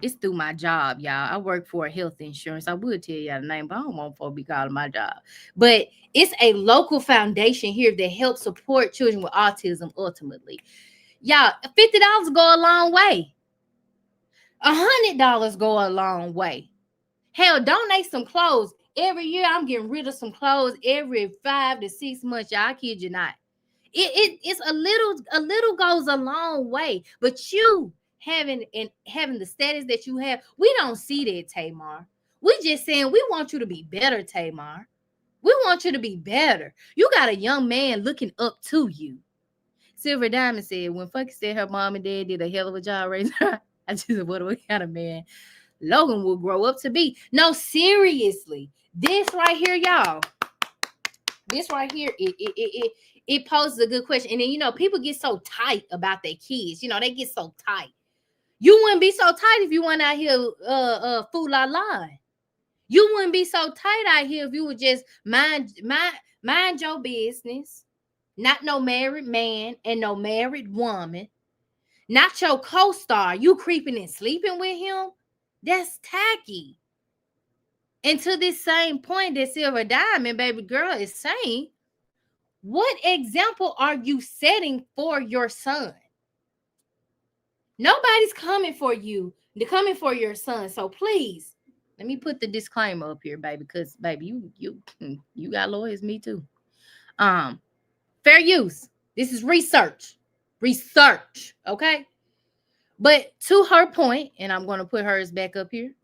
It's through my job, y'all. I work for a health insurance. I would tell y'all the name, but I don't want folks to be calling my job. But it's a local foundation here that helps support children with autism ultimately. Y'all, $50 go a long way. $100 go a long way. Hell, donate some clothes. Every year I'm getting rid of some clothes every 5 to 6 months. Y'all, I kid you not. It's a little goes a long way. But you having the status that you have, we don't see that, Tamar. We just saying we want you to be better, Tamar. We want you to be better. You got a young man looking up to you. Silver Diamond said when Funky said her mom and dad did a hell of a job raising her, I just said, what kind of man Logan will grow up to be? No, seriously. This right here, y'all. This right here, it poses a good question. And then, you know, people get so tight about their kids. You know, they get so tight. You wouldn't be so tight if you went out here fool la la. You wouldn't be so tight out here if you would just mind your business. Not no married man and no married woman. Not your co-star. You creeping and sleeping with him. That's tacky. And to this same point that Silver Diamond, baby girl, is saying, what example are you setting for your son? Nobody's coming for you. They're coming for your son. So please, let me put the disclaimer up here, baby, because baby, you got lawyers, me too. Fair use. This is research. Research, okay? But to her point, and I'm going to put hers back up here.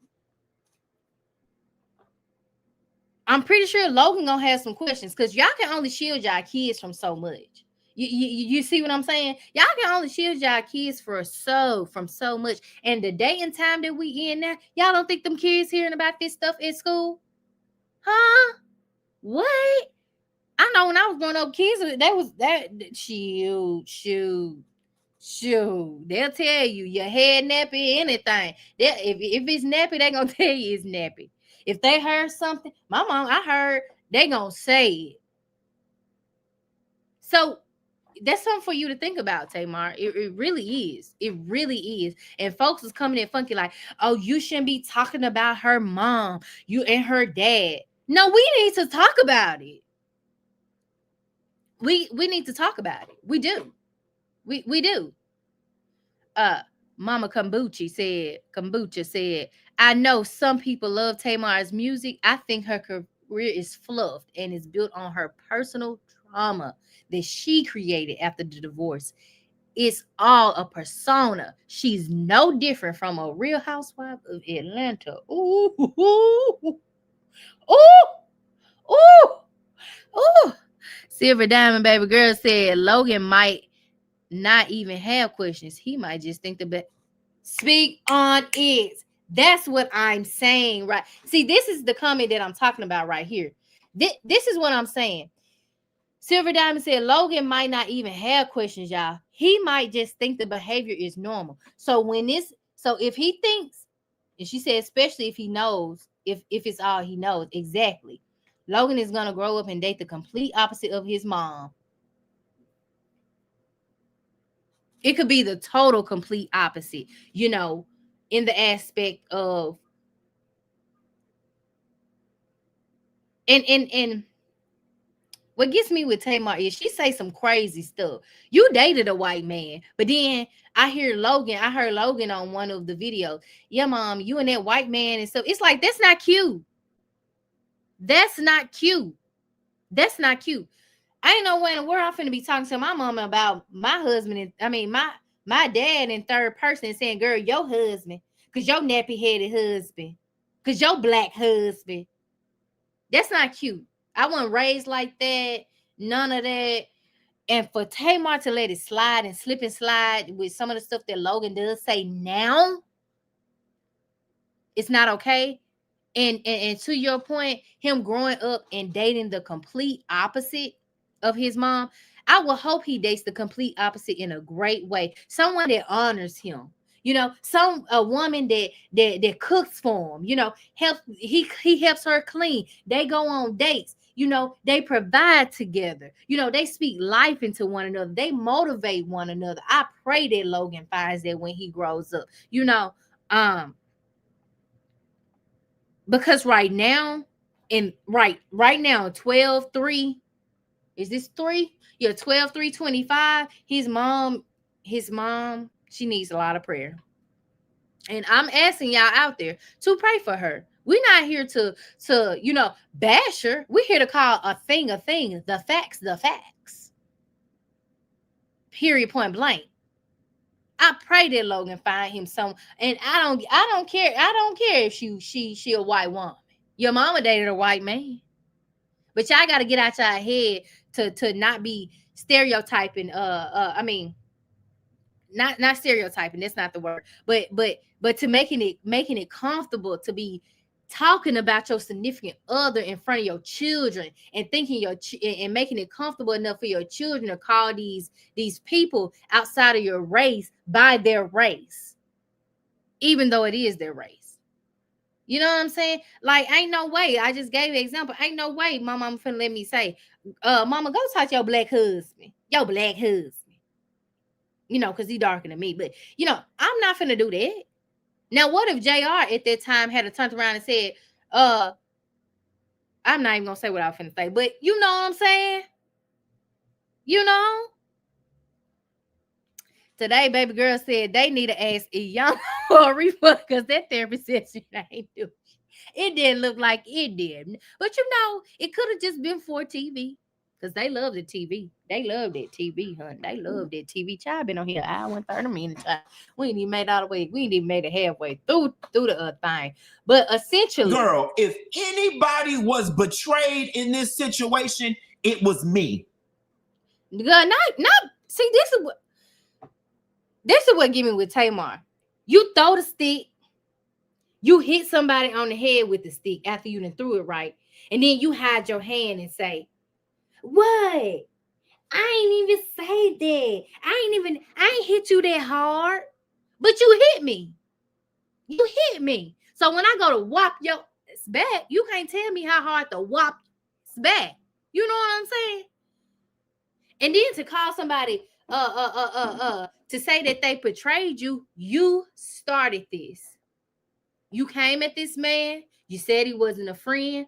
I'm pretty sure Logan gonna have some questions because y'all can only shield y'all kids from so much. You see what I'm saying? Y'all can only shield y'all kids from so much. And the day and time that we in now, y'all don't think them kids hearing about this stuff at school? Huh? What? I know when I was growing up, kids shoot. They'll tell you your head nappy, anything. If it's nappy, they gonna tell you it's nappy. If they heard something, my mom, I heard, they gonna say it. So that's something for you to think about, Tamar. It really is. It really is. And folks is coming in funky like, oh, you shouldn't be talking about her mom, you and her dad. No, we need to talk about it. We need to talk about it. We do. We do. Mama Kombucha said, I know some people love Tamar's music. I think her career is fluffed and is built on her personal trauma that she created after the divorce. It's all a persona. She's no different from a Real Housewife of Atlanta. Ooh, ooh, ooh, ooh. Silver Diamond baby girl said Logan might not even have questions. He might just think the best. Speak on it. That's what I'm saying, right? See, this is the comment that I'm talking about right here. This is what I'm saying. Silver Diamond said Logan might not even have questions, y'all. He might just think the behavior is normal. So if he thinks, and she said, especially if he knows, if it's all he knows, exactly. Logan is gonna grow up and date the complete opposite of his mom. It could be the total complete opposite, you know, in the aspect of and what gets me with Tamar is she say some crazy stuff. You dated a white man, but then I heard Logan on one of the videos. Yeah, mom, you and that white man and stuff. It's like, that's not cute. That's not cute. That's not cute. I ain't no way in the world I'm finna be talking to my mama about my husband. My dad in third person and saying, girl, your husband, because your nappy-headed husband, because your black husband. That's not cute. I wasn't raised like that. None of that. And for Tamar to let it slide and slip and slide with some of the stuff that Logan does say now, it's not okay. And to your point, him growing up and dating the complete opposite of his mom, I will hope he dates the complete opposite in a great way. Someone that honors him. A woman that cooks for him. He helps her clean. They go on dates. They provide together. They speak life into one another. They motivate one another. I pray that Logan finds that when he grows up. Because right now, 12-3, is this 3? Yeah, 12-3-25. His mom, she needs a lot of prayer. And I'm asking y'all out there to pray for her. We're not here to bash her. We're here to call a thing, the facts. Period, point blank. I pray that Logan find him some, and I don't care. I don't care if she a white woman. Your mama dated a white man, but y'all got to get out y'all head to not be stereotyping. I mean, not stereotyping. That's not the word. But to making it comfortable to be talking about your significant other in front of your children and thinking and making it comfortable enough for your children to call these people outside of your race by their race, even though it is their race. You know what I'm saying? Like, ain't no way. I just gave an example. Ain't no way my mama finna let me say, mama, go talk to your black husband. Because he darker than me. But, I'm not finna do that. Now, what if JR at that time had turned around and said, I'm not even going to say what I was finna say, but you know what I'm saying? Today, baby girl said they need to ask Iyanla for a refund because that therapy session ain't do. It didn't look like it did. But, it could have just been for TV. Because they love the TV. They love that TV, honey. They love that TV. Child been on here an hour and 30 minutes. Child. We ain't even made all the way. We ain't even made it halfway through the thing. But essentially, girl, if anybody was betrayed in this situation, it was me. Girl, see, this is what give me with Tamar. You throw the stick, you hit somebody on the head with the stick after you done threw it right, and then you hide your hand and say, what? I ain't even say that. I ain't hit you that hard. But you hit me. So when I go to whop your back, you can't tell me how hard to whop back. You know what I'm saying? And then to call somebody to say that they betrayed you, you started this. You came at this man. You said he wasn't a friend.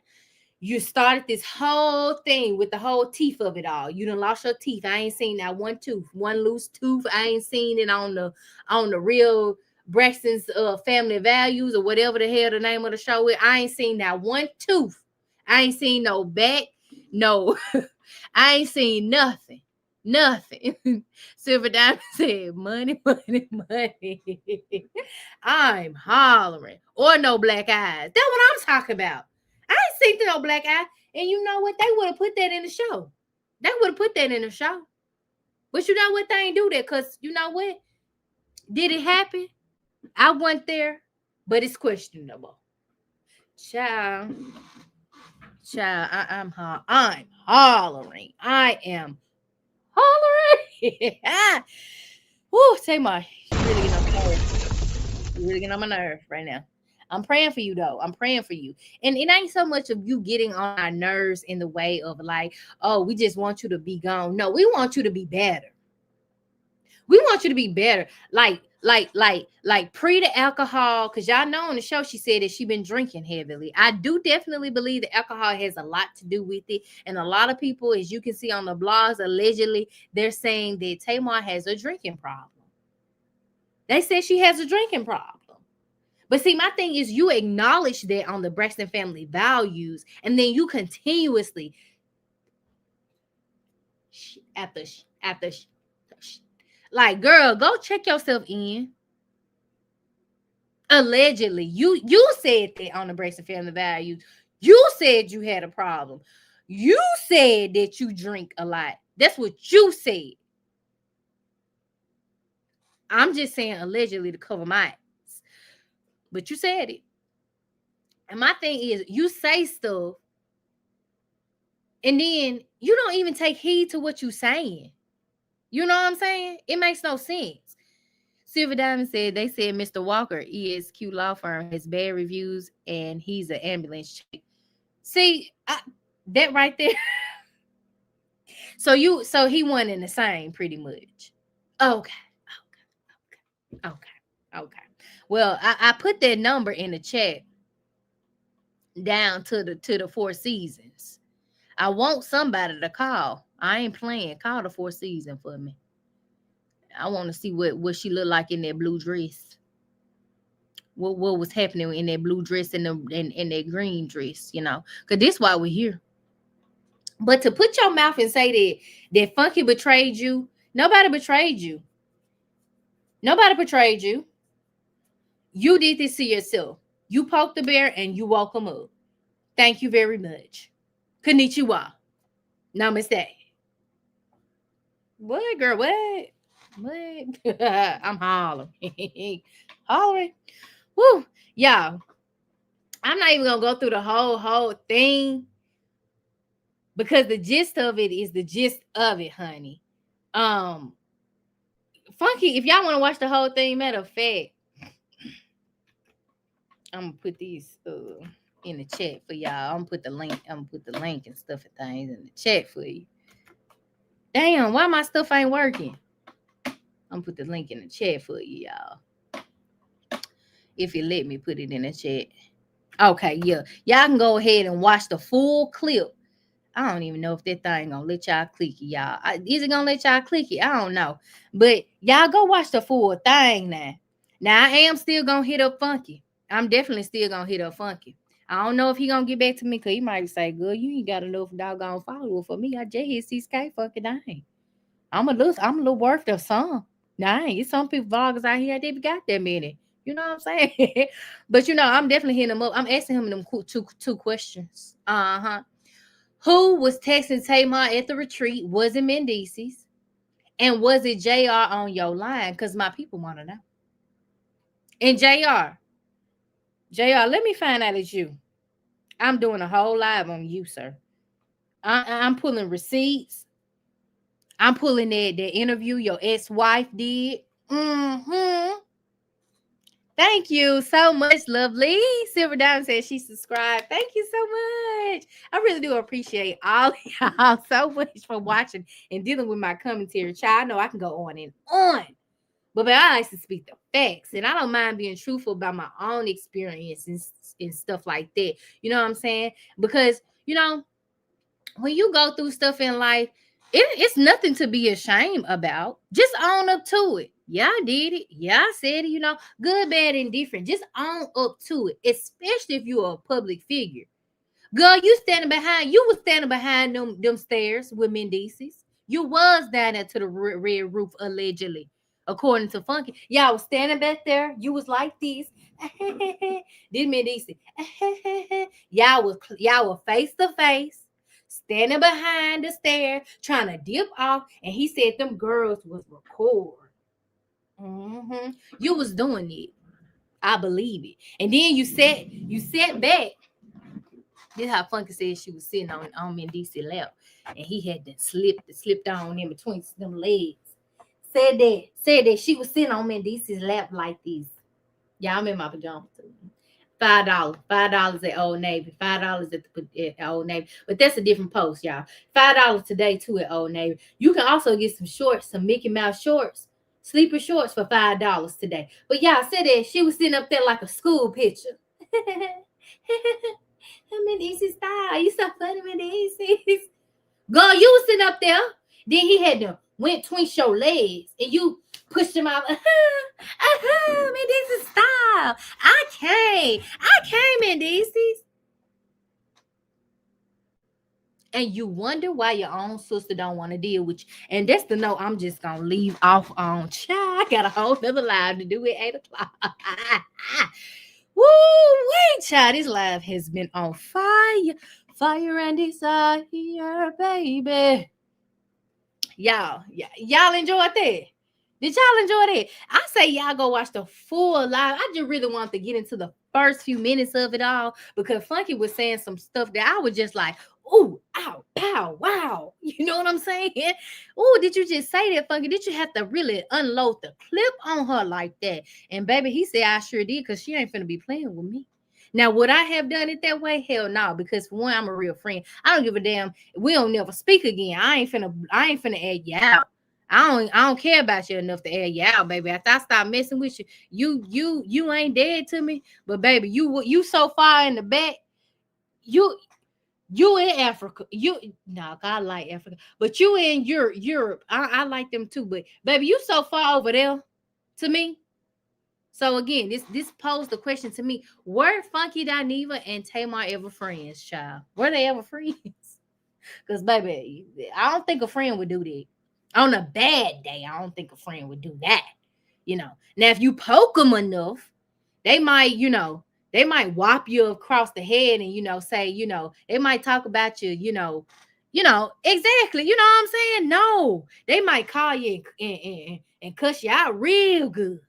You started this whole thing with the whole teeth of it all. You done lost your teeth. I ain't seen that one loose tooth. I ain't seen it on the real Braxton's Family Values or whatever the hell the name of the show is. I ain't seen that one tooth. I ain't seen no back. No, I ain't seen nothing. Silver Diamond said, money. I'm hollering. Or no black eyes. That's what I'm talking about. I ain't seen no black eye. And you know what? They would have put that in the show. But you know what? They ain't do that because you know what? Did it happen? I went there, but it's questionable. Child, I'm hollering. I am hollering. Woo, Tamar, you really getting on my nerve right now. I'm praying for you, though. I'm praying for you. And it ain't so much of you getting on our nerves in the way of like, oh, we just want you to be gone. No, we want you to be better. Like pre the alcohol, because y'all know on the show she said that she been drinking heavily. I do definitely believe the alcohol has a lot to do with it. And a lot of people, as you can see on the blogs, allegedly, they're saying that Tamar has a drinking problem. They said she has a drinking problem. But see, my thing is you acknowledge that on the Braxton Family Values, and then you continuously like, girl, go check yourself in. Allegedly, you said that on the Braxton Family Values. You said you had a problem. You said that you drink a lot. That's what you said. I'm just saying allegedly to cover my ass. But you said it. And my thing is, you say stuff, and then you don't even take heed to what you're saying. You know what I'm saying? It makes no sense. Silver Diamond said, they said Mr. Walker, ESQ law firm, has bad reviews and he's an ambulance chick. See, that right there. So he won in the same pretty much. Okay. Well, I put that number in the chat down to the Four Seasons. I want somebody to call. I ain't playing. Call the Four Seasons for me. I want to see what she looked like in that blue dress. What was happening in that blue dress and in that green dress, you know? Because this is why we're here. But to put your mouth and say that Funky betrayed you, nobody betrayed you. Nobody betrayed you. You did this to yourself. You poked the bear and you woke him up. Thank you very much. Konnichiwa. Namaste. What, girl? What? I'm hollering. Hollering. Woo. Y'all, I'm not even going to go through the whole thing because the gist of it is the gist of it, honey. Funky, if y'all want to watch the whole thing, matter of fact, I'm going to put these in the chat for y'all. I'm going to put the link and stuff and things in the chat for you. Damn, why my stuff ain't working? I'm going to put the link in the chat for you, y'all. If you let me put it in the chat. Okay, yeah. Y'all can go ahead and watch the full clip. I don't even know if that thing gonna let y'all click it, y'all. Is it gonna let y'all click it? I don't know. But y'all go watch the full thing now. Now, I am still gonna hit up Funky. I'm definitely still gonna hit up Funky. I don't know if he gonna get back to me because he might say, "Girl, you ain't got enough doggone follower for me. I just hit CSK Funky. Dang. I'm a little worth of some. Dang, it's some people vloggers out here they got that many. You know what I'm saying? But you know, I'm definitely hitting him up. I'm asking him them two questions. Who was texting Tamar at the retreat? Was it Mendeecees? And was it JR on your line? Because my people want to know. And JR, let me find out it's you. I'm doing a whole live on you, sir. I'm pulling receipts. I'm pulling that interview your ex-wife did. Thank you so much, lovely. Silver Diamond says she subscribed. Thank you so much. I really do appreciate all y'all so much for watching and dealing with my commentary. Child, I know I can go on and on. But I like to speak the facts. And I don't mind being truthful about my own experience and stuff like that. You know what I'm saying? Because, you know, when you go through stuff in life, it's nothing to be ashamed about. Just own up to it. Yeah, I did it. Yeah, I said it, you know, good, bad, and different. Just own up to it, especially if you're a public figure. Girl, you was standing behind them stairs with Mendeecees. You was down there to the red roof, allegedly, according to Funky. Y'all was standing back there. You was like this. This Mendeecees. Y'all were face to face, standing behind the stair, trying to dip off, and he said them girls was recording. You was doing it. I believe it. And then you sat back. This is how Funky said she was sitting on Mendeecees' lap, and he had that slipped on in between them legs. Said that she was sitting on Mendeecees' lap like this. Yeah, I'm in my pajamas too. $5 at Old Navy, $5 at Old Navy. But that's a different post, y'all. $5 today too at Old Navy. You can also get some shorts, some Mickey Mouse shorts, sleeper shorts for $5 today. But y'all said that she was sitting up there like a school picture. Mendeecees style. You so funny, Mendeecees. Girl, you was sitting up there. Then he had to went between your legs and you pushed him out. Mendeecees style. I came, Mendeecees. And you wonder why your own sister don't want to deal with you. And that's the note I'm just going to leave off on. I got a whole other live to do at 8 o'clock. Woo, wait, child. This live has been on fire. Fire and desire, baby. Y'all enjoyed that. Did y'all enjoy that? I say y'all go watch the full live. I just really want to get into the first few minutes of it all because Funky was saying some stuff that I was just like, ooh, ow, pow, wow. You know what I'm saying? Ooh, did you just say that, Funky? Did you have to really unload the clip on her like that? And baby, he said I sure did because she ain't finna be playing with me. Now, would I have done it that way? Hell no, because for one, I'm a real friend. I don't give a damn. We don't never speak again. I ain't finna add you out. I don't care about you enough to air you out, baby. After I stop messing with you, you ain't dead to me. But baby, you so far in the back, you in Africa. I like Africa, but you in Europe. I like them too, but baby, you so far over there to me. So again, this posed the question to me: were Funky Dineva and Tamar ever friends, child? Were they ever friends? Because baby, I don't think a friend would do that. On a bad day, I don't think a friend would do that. Now if you poke them enough, they might, they might whop you across the head and, say, they might talk about you, exactly. You know what I'm saying? No, they might call you and cuss you out real good.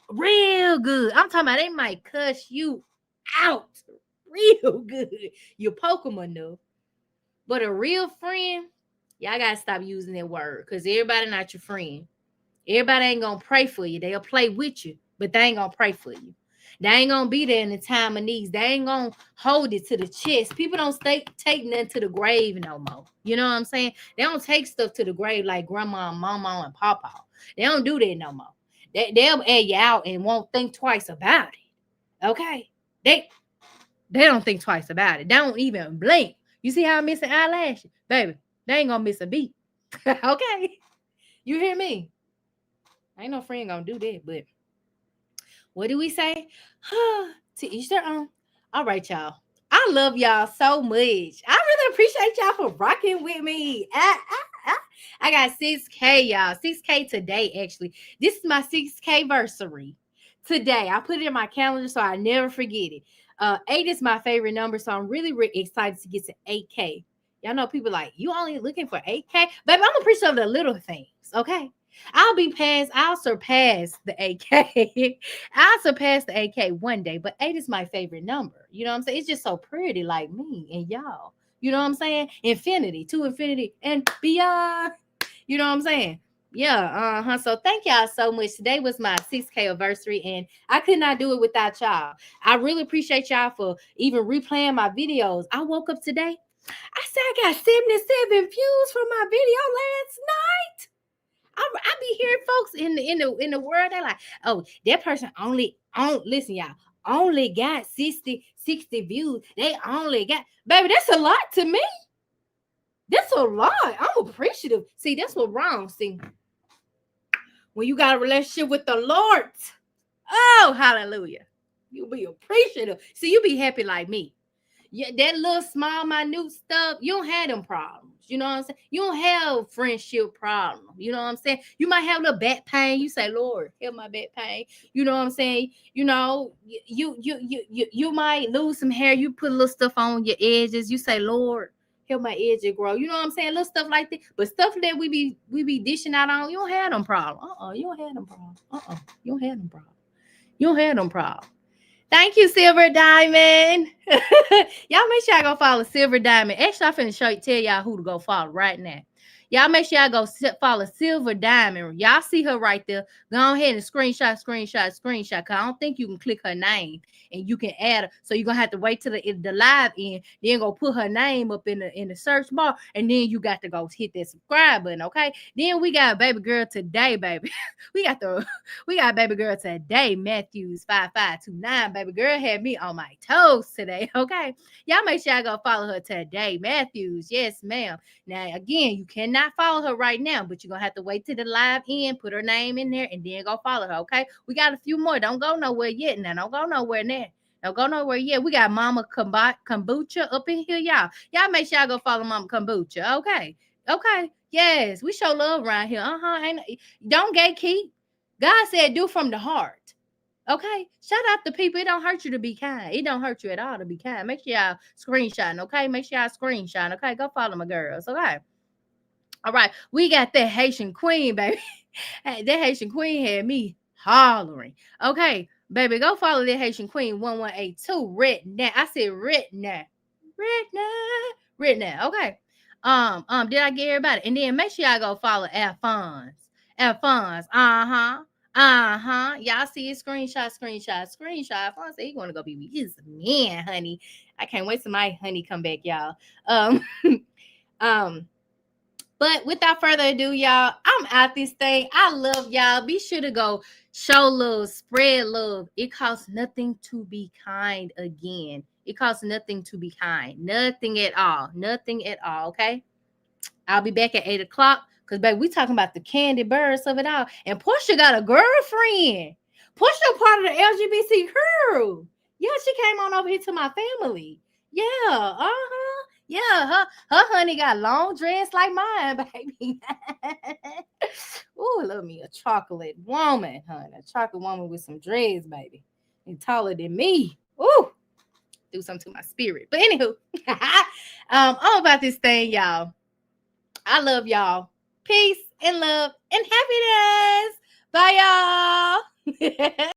Real good. I'm talking about they might cuss you out real good. You poke them enough. But a real friend, y'all gotta stop using that word because everybody not your friend. Everybody ain't gonna pray for you. They'll play with you, but they ain't gonna pray for you. They ain't gonna be there in the time of needs. They ain't gonna hold it to the chest. People don't take nothing to the grave no more. You know what I'm saying? They don't take stuff to the grave like grandma, mama, and papa. They don't do that no more. They'll air you out and won't think twice about it. Okay? They don't think twice about it. They don't even blink. You see how I'm missing eyelashes? Baby, they ain't gonna miss a beat. Okay? You hear me? Ain't no friend gonna do that, but what do we say? To each their own. All right, y'all. I love y'all so much. I really appreciate y'all for rocking with me. I got 6K, y'all. 6K today, actually. This is my 6K anniversary. Today, I put it in my calendar so I never forget it. 8 is my favorite number, so I'm really, really excited to get to 8K. Y'all know people like, you only looking for 8K? Baby, I'm appreciative of the little things, okay? I'll surpass the 8K. I'll surpass the 8K one day, but 8 is my favorite number. You know what I'm saying? It's just so pretty like me and y'all. You know what I'm saying? Infinity, to infinity and beyond. You know what I'm saying? Yeah, So thank y'all so much. Today was my 6K anniversary, and I could not do it without y'all. I really appreciate y'all for even replaying my videos. I woke up today. I said I got 77 views from my video last night. I be hearing folks in the world, they're like, oh, that person listen, y'all, only got 60 views. They only got, baby, that's a lot to me. That's a lot. I'm appreciative. See, that's what's wrong. See, when you got a relationship with the Lord, oh, hallelujah, you be appreciative. See, you be happy like me. Yeah, that little small, minute stuff, you don't have them problems. You know what I'm saying? You don't have friendship problems. You know what I'm saying? You might have a little back pain. You say, Lord, help my back pain. You know what I'm saying? You know, you might lose some hair. You put a little stuff on your edges. You say, Lord, help my edges grow. You know what I'm saying? Little stuff like that. But stuff that we be dishing out on, you don't have them problems. You don't have them problems. You don't have them problems. You don't have them problems. Thank you, Silver Diamond. Y'all make sure y'all go follow Silver Diamond. Actually, I'm finna tell y'all who to go follow right now. Y'all make sure y'all go follow Silver Diamond. Y'all see her right there. Go ahead and screenshot. Cause I don't think you can click her name and you can add her. So you're gonna have to wait till the live end. Then go put her name up in the search bar, and then you got to go hit that subscribe button. Okay. Then we got a baby girl today, baby. we got baby girl today. Matthews 5529. Baby girl had me on my toes today. Okay. Y'all make sure y'all go follow her today. Matthews. Yes, ma'am. Now, again, you cannot follow her right now, but you're going to have to wait till the live end, put her name in there, and then go follow her, okay? We got a few more. Don't go nowhere yet. Now, don't go nowhere now. Don't go nowhere yet. We got Mama Kombucha up in here, y'all. Y'all make sure y'all go follow Mama Kombucha, okay? Okay. Yes, we show love around here. Don't gatekeep. God said do from the heart. Okay, shout out to people. It don't hurt you to be kind. It don't hurt you at all to be kind. Make sure y'all screenshotting, okay? Make sure y'all screenshotting, okay? Go follow my girls, okay? All right, we got that Haitian queen, baby. That Haitian queen had me hollering. Okay, baby, go follow that Haitian queen 1182. Red now. I said red now. Red now. Red now. Okay. Did I get everybody? And then make sure y'all go follow Alphonse. Alphonse. Uh-huh. Uh-huh. Y'all see his screenshot. Alphonse said he want to go be with his man, honey. I can't wait till my honey come back, y'all. But without further ado, y'all, I'm out this thing. I love y'all. Be sure to go show love, spread love. It costs nothing to be kind again. It costs nothing to be kind. Nothing at all. Nothing at all, okay? I'll be back at 8 o'clock because, baby, we talking about the candy birds of it all. And Portia got a girlfriend. Portia part of the LGBT crew. Yeah, she came on over here to my family. Yeah, uh-huh. Yeah, her honey got long dress like mine, baby. Ooh, love me a chocolate woman, honey. A chocolate woman with some dreads, baby. And taller than me. Ooh, do something to my spirit. But anywho, all about this thing, y'all. I love y'all. Peace and love and happiness. Bye, y'all.